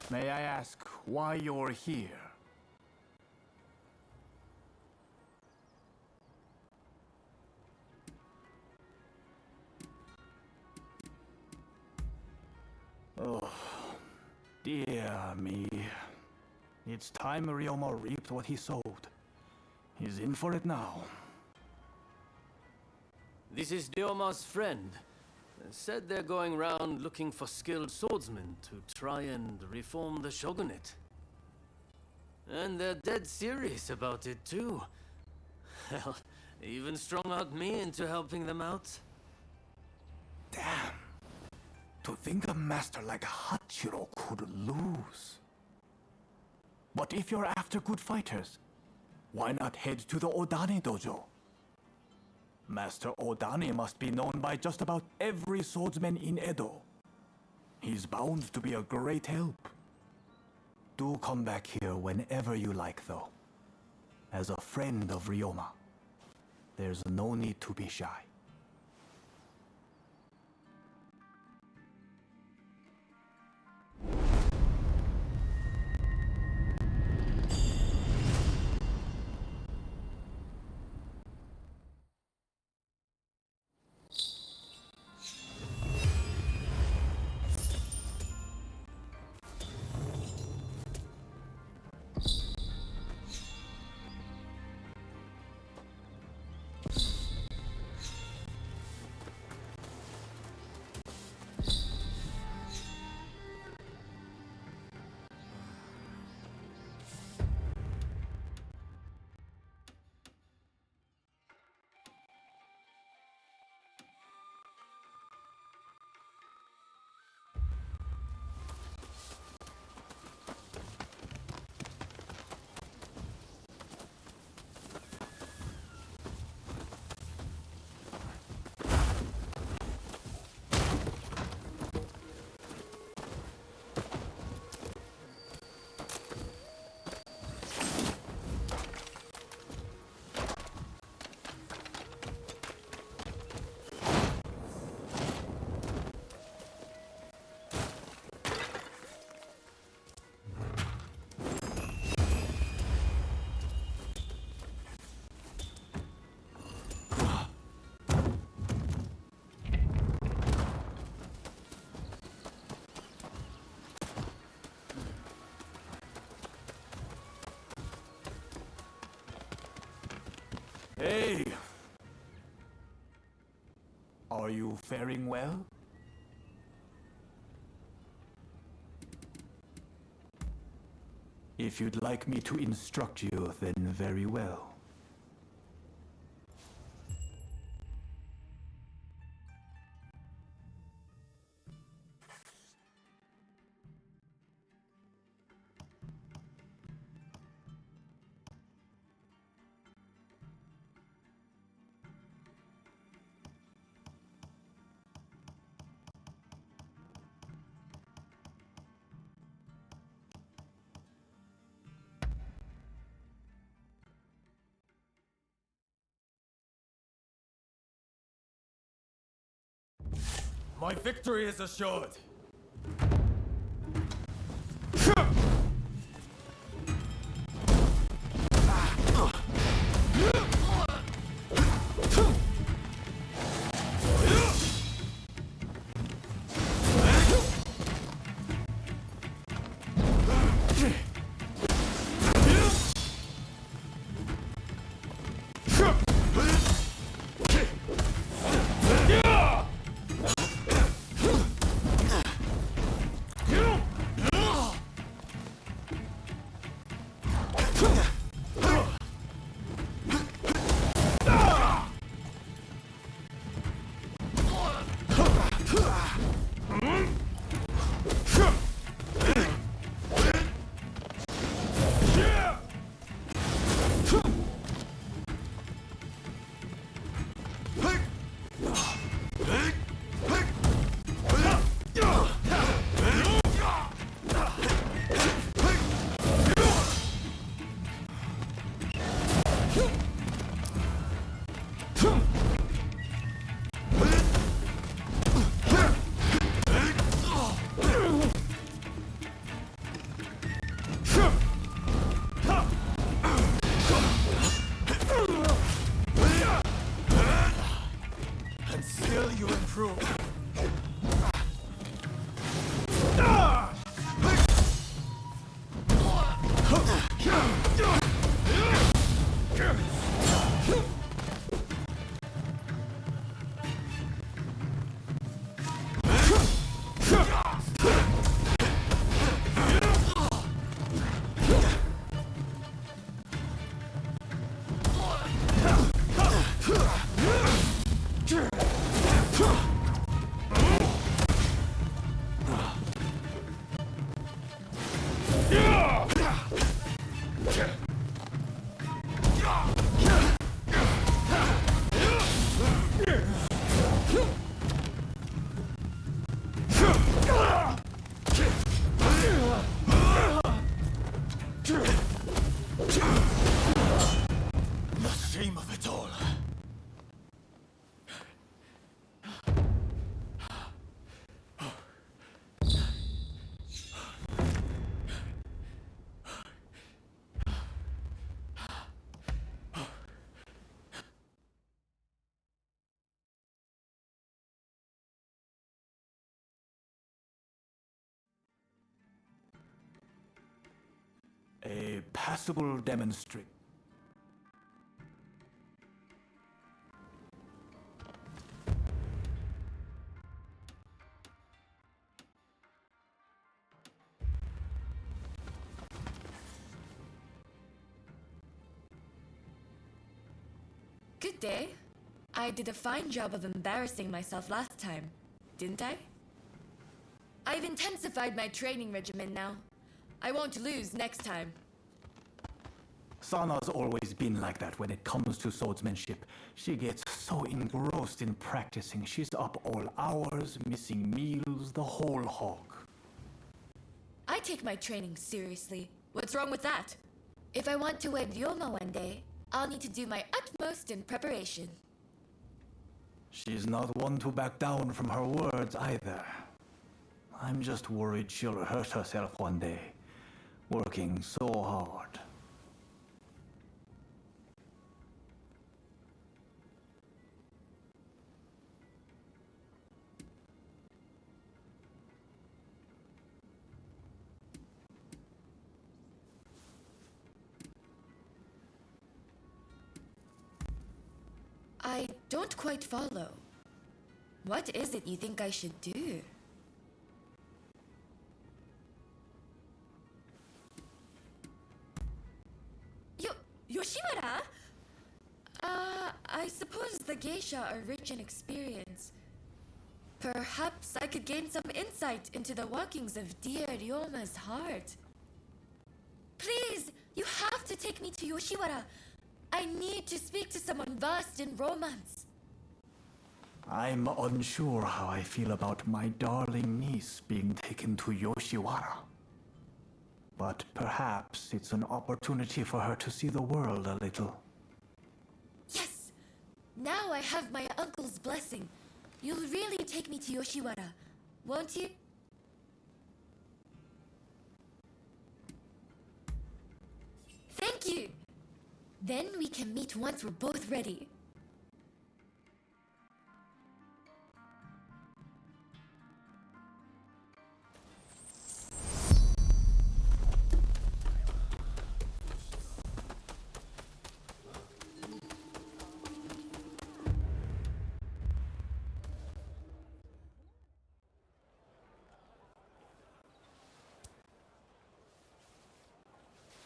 [SPEAKER 10] May I ask why you're here? Oh, dear me. It's time Ryoma reaped what he sowed. He's in for it now.
[SPEAKER 9] This is Ryoma's friend. Said they're going round looking for skilled swordsmen to try and reform the Shogunate. And they're dead serious about it too. Hell, even strung-out me into helping them out.
[SPEAKER 10] Damn. To think a master like Hachiro could lose. But if you're after good fighters, why not head to the Odani dojo? Master Odani must be known by just about every swordsman in Edo. He's bound to be a great help. Do come back here whenever you like, though. As a friend of Ryoma, there's no need to be shy. Hey! Are you faring well? If you'd like me to instruct you, then very well.
[SPEAKER 2] My victory is assured.
[SPEAKER 10] passable demonstration.
[SPEAKER 11] Good day. I did a fine job of embarrassing myself last time, didn't I? I've intensified my training regimen now. I won't lose next time.
[SPEAKER 10] Sana's always been like that when it comes to swordsmanship. She gets so engrossed in practicing. She's up all hours, missing meals, the whole hog.
[SPEAKER 11] I take my training seriously. What's wrong with that? If I want to wed Ryoma one day, I'll need to do my utmost in preparation.
[SPEAKER 10] She's not one to back down from her words either. I'm just worried she'll hurt herself one day, working so hard.
[SPEAKER 11] I don't quite follow. What is it you think I should do? Yoshiwara? I suppose the geisha are rich in experience. Perhaps I could gain some insight into the workings of dear Ryoma's heart. Please, you have to take me to Yoshiwara. I need to speak to someone versed in romance.
[SPEAKER 10] I'm unsure how I feel about my darling niece being taken to Yoshiwara. But perhaps it's an opportunity for her to see the world a little.
[SPEAKER 11] Yes! Now I have my uncle's blessing. You'll really take me to Yoshiwara, won't you? Thank you! Then we can meet once we're both ready.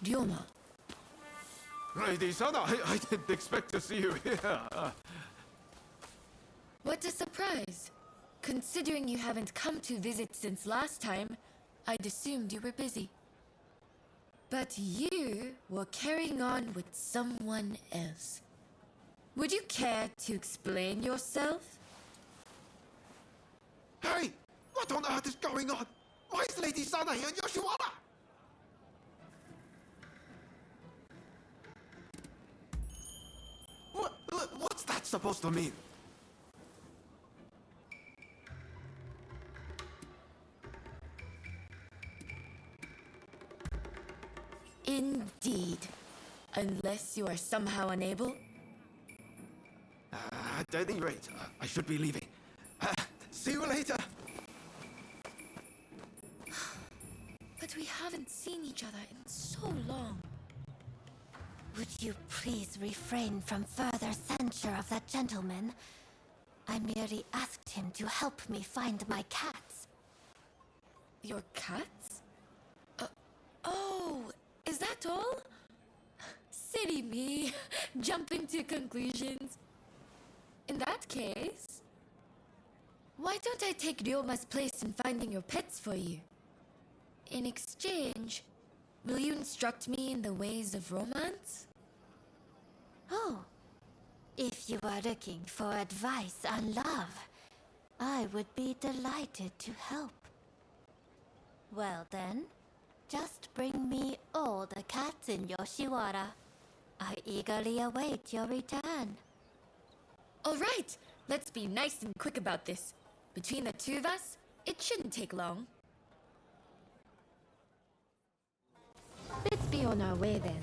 [SPEAKER 11] Ryoma.
[SPEAKER 1] Lady Sana, I didn't expect to see you here.
[SPEAKER 11] What a surprise. Considering you haven't come to visit since last time, I'd assumed you were busy. But you were carrying on with someone else. Would you care to explain yourself?
[SPEAKER 1] Hey! What on earth is going on? Why is Lady Sana here in Yoshiwara? What's that supposed to mean?
[SPEAKER 11] Indeed. Unless you are somehow unable.
[SPEAKER 1] At any rate, I should be leaving. See you later.
[SPEAKER 11] But we haven't seen each other in so long.
[SPEAKER 3] Would you please refrain from further censure of that gentleman? I merely asked him to help me find my cats.
[SPEAKER 11] Your cats? Oh, is that all? Silly me, jumping to conclusions. In that case, why don't I take Ryoma's place in finding your pets for you? In exchange, will you instruct me in the ways of romance?
[SPEAKER 3] Oh, if you are looking for advice on love, I would be delighted to help. Well then, just bring me all the cats in Yoshiwara. I eagerly await your return.
[SPEAKER 11] All right, let's be nice and quick about this. Between the two of us, it shouldn't take long.
[SPEAKER 3] Let's be on our way then.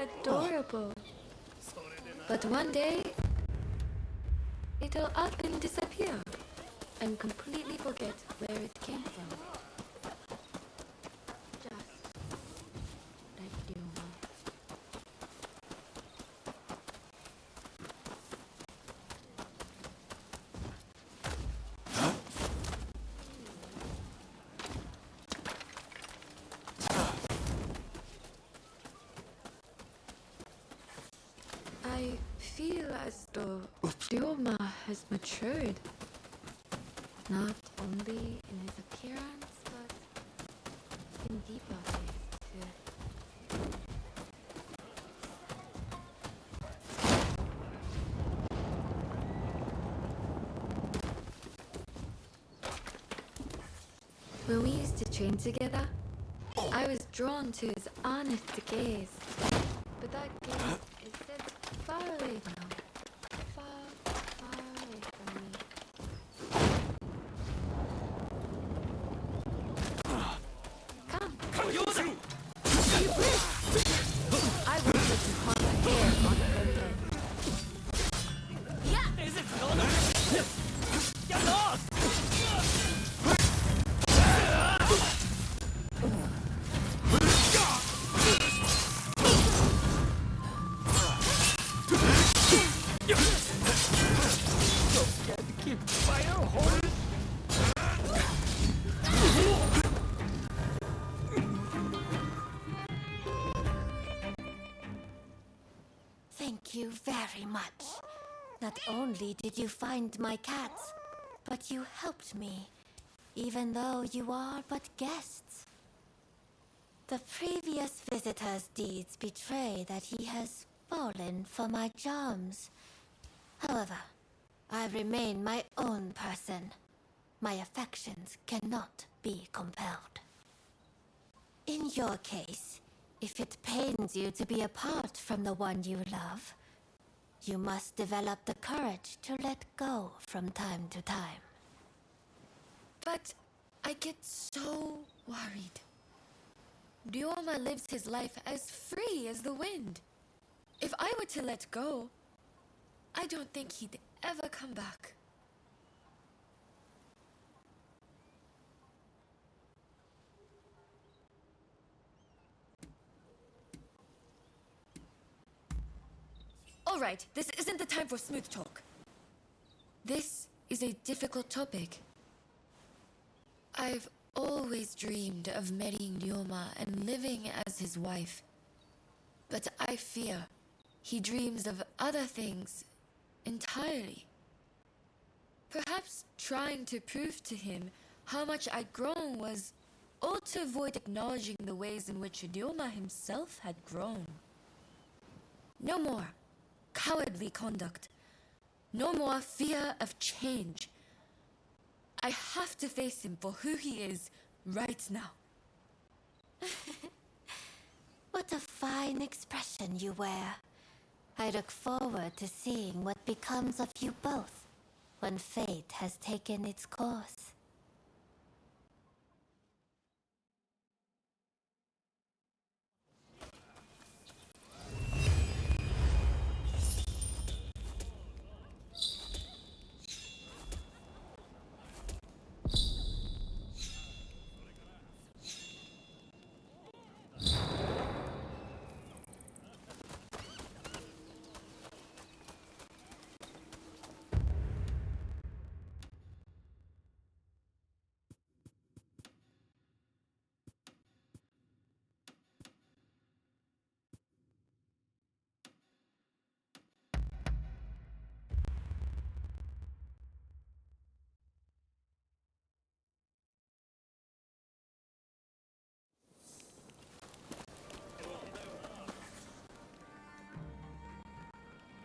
[SPEAKER 11] adorable. But one day, it'll up and disappear, and completely forget where it came from. Just like Ryoma. I feel as though Ryoma has matured. Not only in his appearance, but in deeper ways too. When we used to train together, I was drawn to his honest gaze. But that gaze is set far away now. Far, far away from me. Come. I wanted to harm a hair on her head. Yeah!
[SPEAKER 2] Is it Ronin? Get lost! Keep fire, horse!
[SPEAKER 3] Thank you very much. Not only did you find my cats, but you helped me, even though you are but guests. The previous visitor's deeds betray that he has fallen for my charms. However, I remain my own person. My affections cannot be compelled. In your case, if it pains you to be apart from the one you love, you must develop the courage to let go from time to time.
[SPEAKER 11] But I get so worried. Ryoma lives his life as free as the wind. If I were to let go, I don't think he'd ever come back. All right, this isn't the time for smooth talk. This is a difficult topic. I've always dreamed of marrying Ryoma and living as his wife. But I fear he dreams of other things entirely. Perhaps trying to prove to him how much I'd grown was all to avoid acknowledging the ways in which Ryoma himself had grown. No more cowardly conduct. No more fear of change. I have to face him for who he is right now.
[SPEAKER 3] What a fine expression you wear. I look forward to seeing what becomes of you both when fate has taken its course.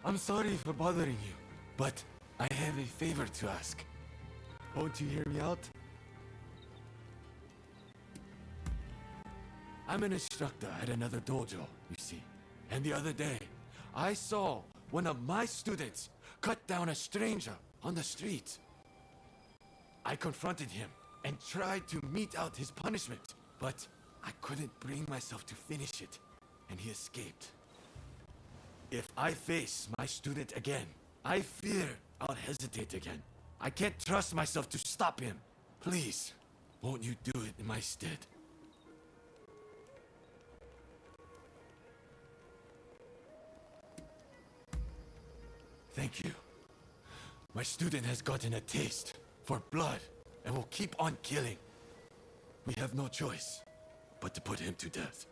[SPEAKER 5] I'm sorry for bothering you, but I have a favor to ask. Won't you hear me out? I'm an instructor at another dojo, you see. And the other day, I saw one of my students cut down a stranger on the street. I confronted him and tried to mete out his punishment, but I couldn't bring myself to finish it, and he escaped.
[SPEAKER 12] If I face my student again, I fear I'll hesitate again. I can't trust myself to stop him. Please, won't you do it in my stead? Thank you. My student has gotten a taste for blood and will keep on killing. We have no choice but to put him to death.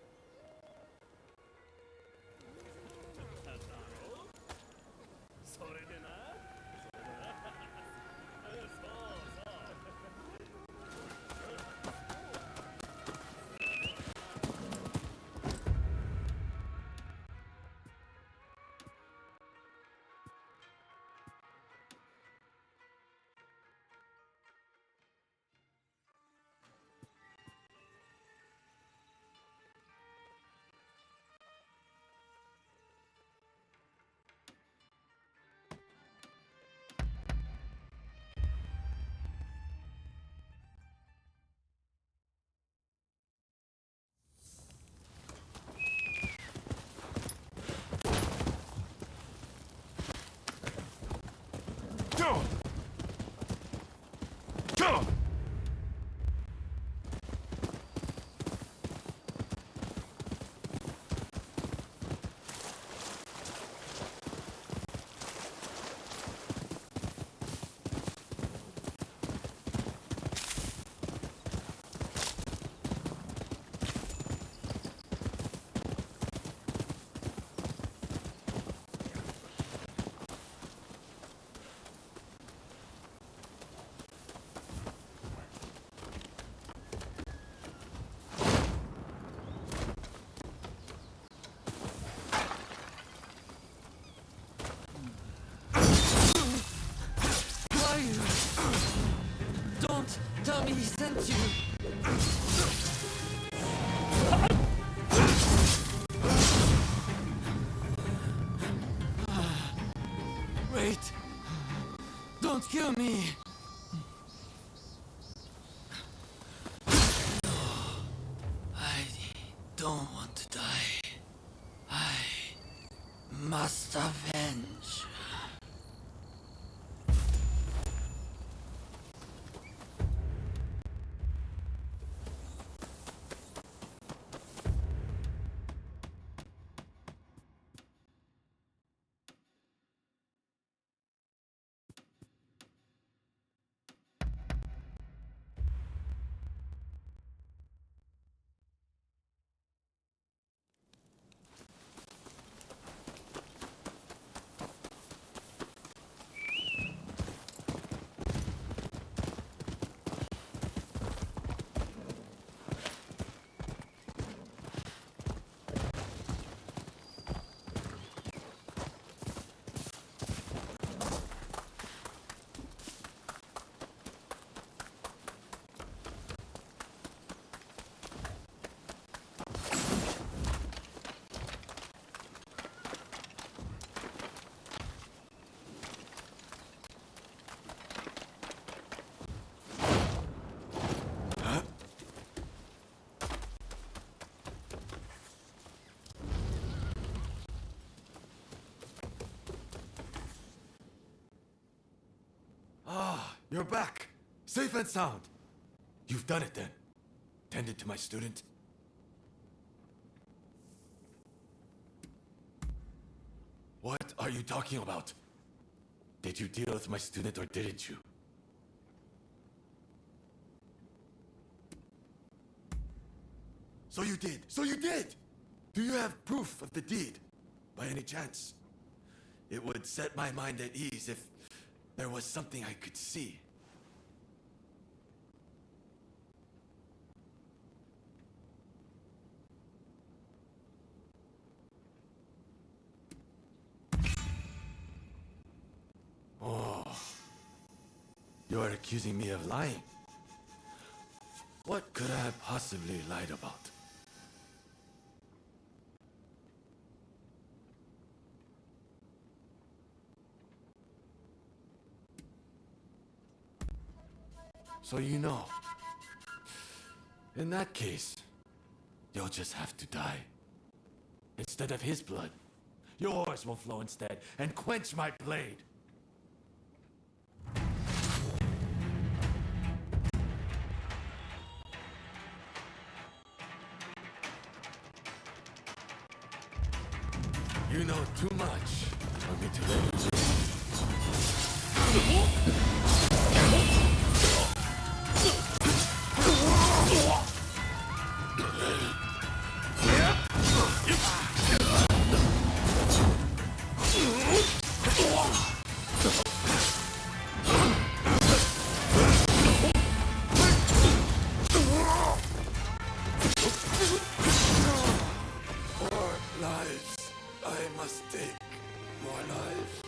[SPEAKER 12] Go! Go!
[SPEAKER 2] Don't tell me he sent you. Wait. Don't kill me. I don't want to die. I must avenge.
[SPEAKER 12] You're back, safe and sound. You've done it then. Tended to my student. What are you talking about? Did you deal with my student or didn't you? So you did! So you did! Do you have proof of the deed, by any chance? It would set my mind at ease if there was something I could see. Oh. You're accusing me of lying. What could I have possibly lied about? So you know. In that case, you'll just have to die. Instead of his blood, Yours will flow instead and quench my blade. You know too much for me to let you. More lives. I must take more lives.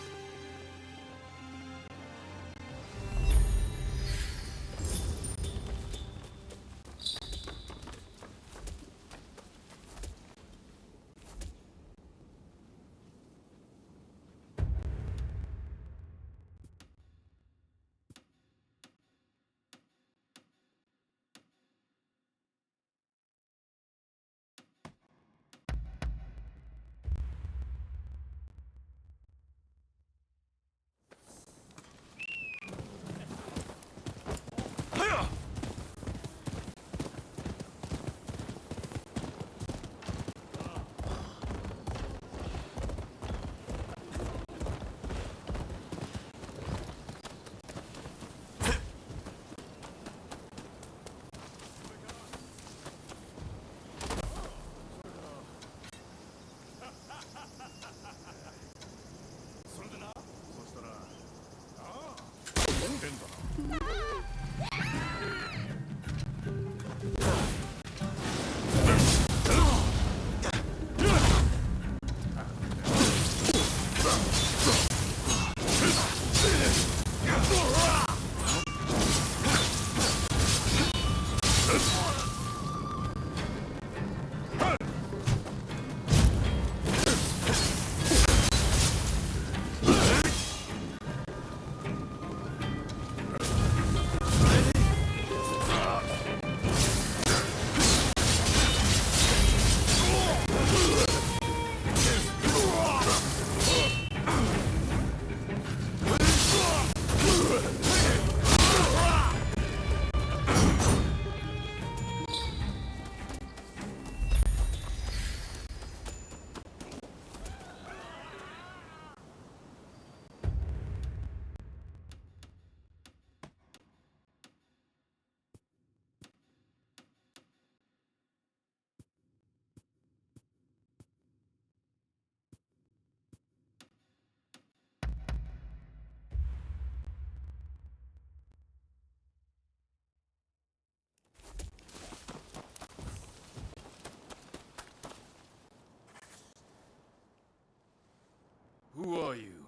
[SPEAKER 5] Who are you?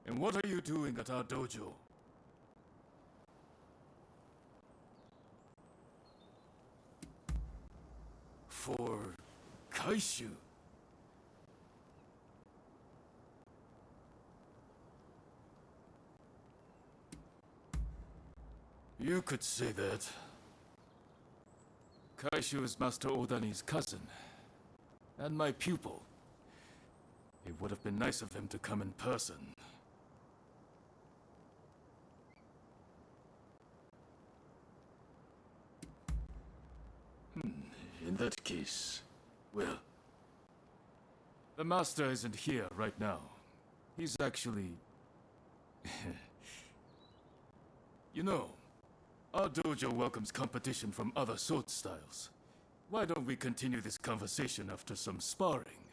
[SPEAKER 5] And what are you doing at our dojo? For Kaishu? You could say that. Kaishu is Master Odani's cousin, and my pupil. It would have been nice of him to come in person. In that case, well... The Master isn't here right now. He's actually... You know, our dojo welcomes competition from other sword styles. Why don't we continue this conversation after some sparring?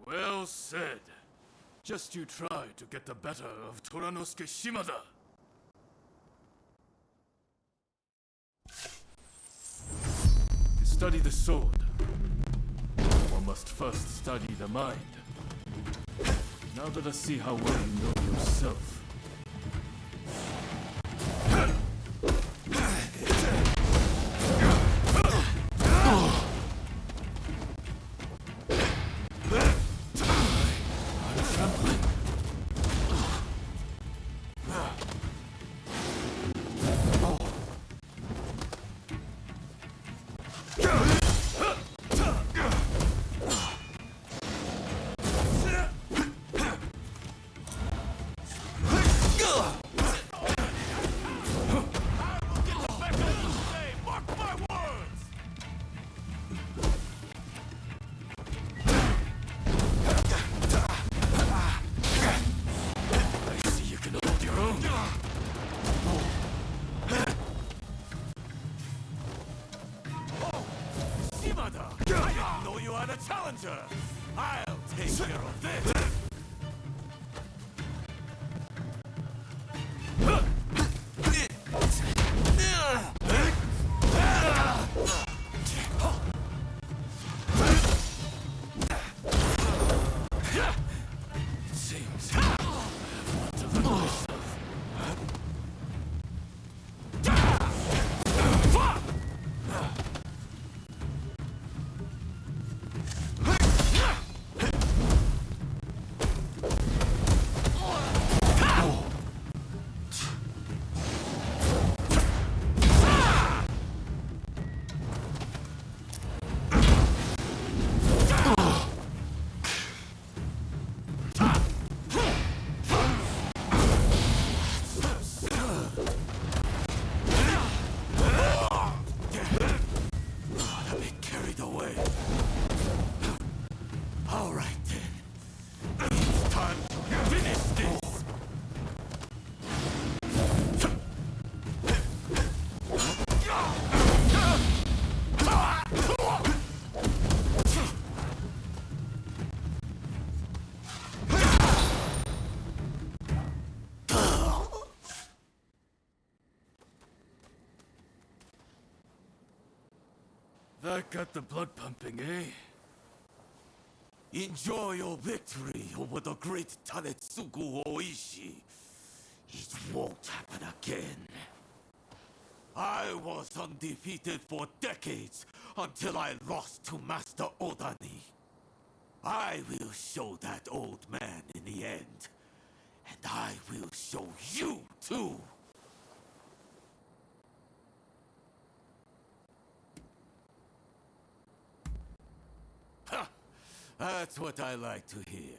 [SPEAKER 5] Well said. Just you try to get the better of Toranosuke Shimada. To study the sword, one must first study the mind. Now let us see how well you know yourself.
[SPEAKER 12] soldier! I'll take care of this!
[SPEAKER 10] That got the blood pumping, eh?
[SPEAKER 12] Enjoy your victory over the great Tanetsugu Oishi. It won't happen again. I was undefeated for decades until I lost to Master Odani. I will show that old man in the end. And I will show you too. That's what I like to hear.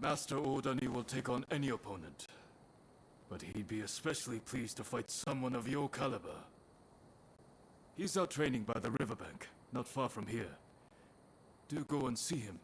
[SPEAKER 10] Master Odani will take on any opponent. But he'd be especially pleased to fight someone of your caliber. He's out training by the riverbank, not far from here. Do go and see him.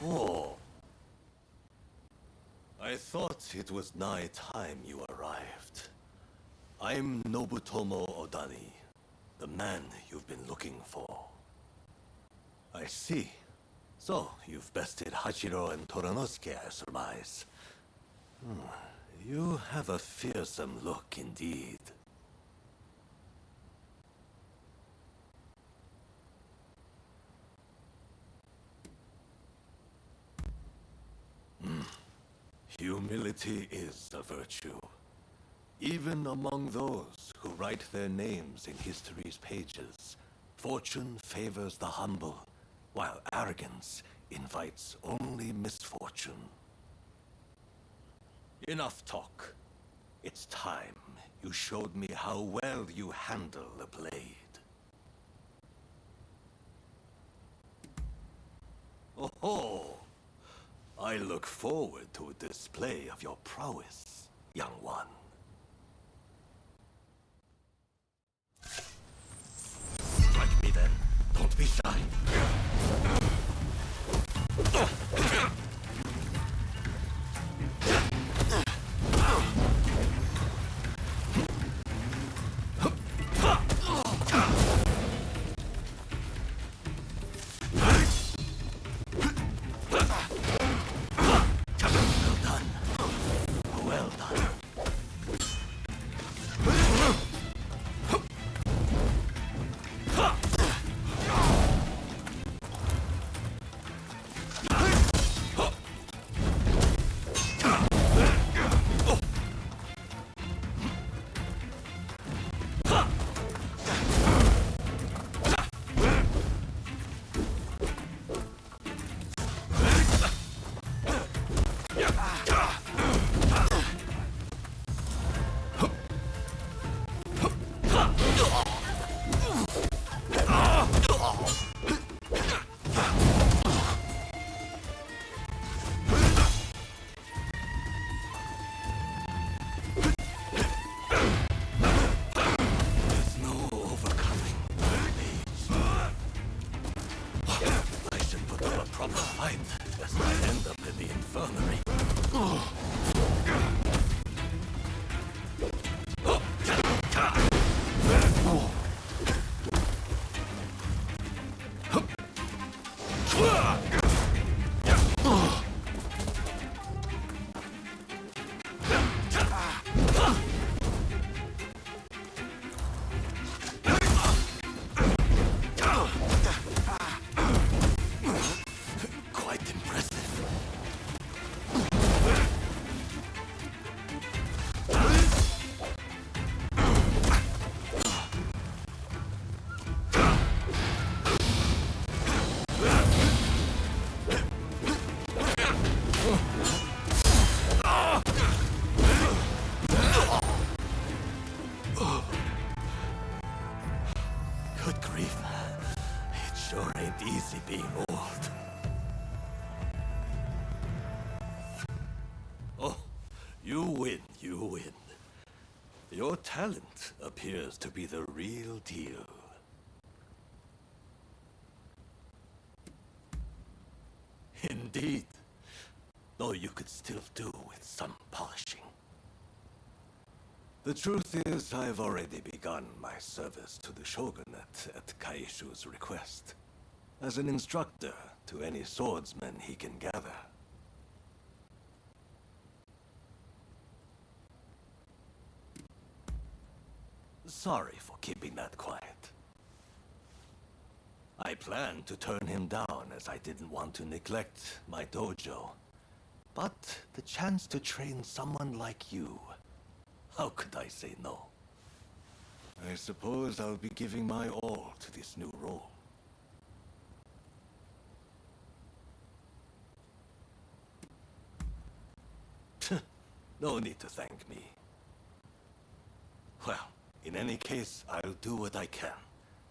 [SPEAKER 12] Oh. I thought it was nigh time you arrived. I'm Nobutomo Odani, the man you've been looking for. I see. So, you've bested Hachiro and Toranosuke, I surmise. You have a fearsome look indeed. Humility is a virtue, even among those who write their names in history's pages. Fortune favors the humble, while arrogance invites only misfortune. Enough talk. It's time you showed me how well you handle the blade. Oh-ho! I look forward to a display of your prowess, young one. Strike me then. Don't be shy. Well done.
[SPEAKER 10] from the fight, lest I end up in the infirmary. Quite impressive. Good grief. It sure ain't easy being old. Oh, you win, you win. Your talent appears to be the real deal. Indeed. Though you could still do with some polishing. The truth is, I've already begun my service to the Shogunate at Kaishu's request, as an instructor to any swordsman he can gather. Sorry for keeping that quiet. I planned to turn him down as I didn't want to neglect my dojo. But the chance to train someone like you, how could I say no? I suppose I'll be giving my all to this new role. No need to thank me. Well, in any case, I'll do what I can.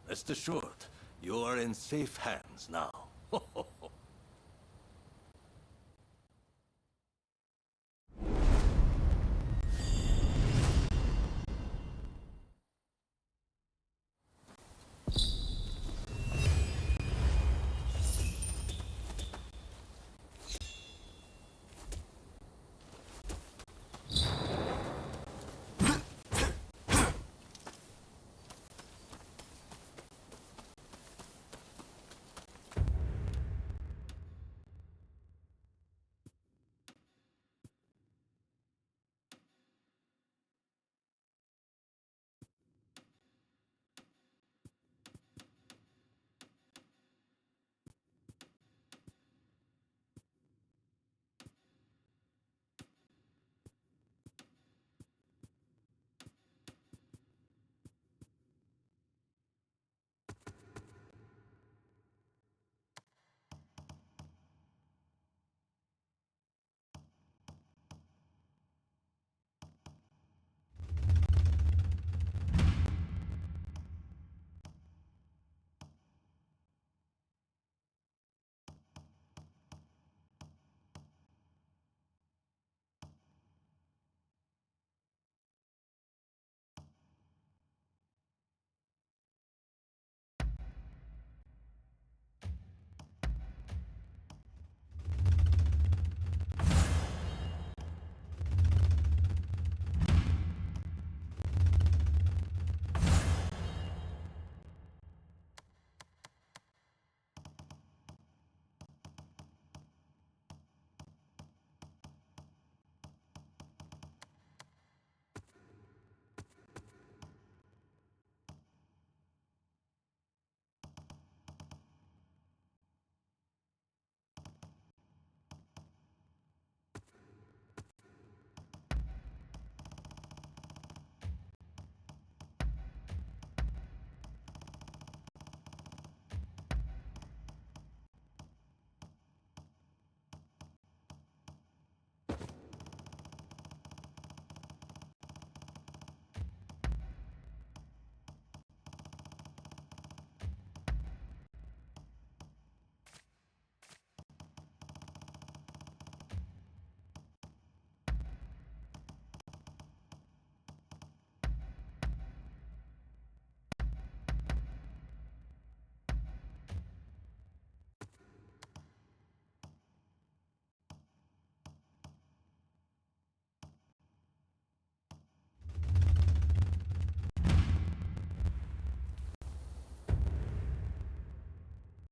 [SPEAKER 10] Rest assured, you are in safe hands now.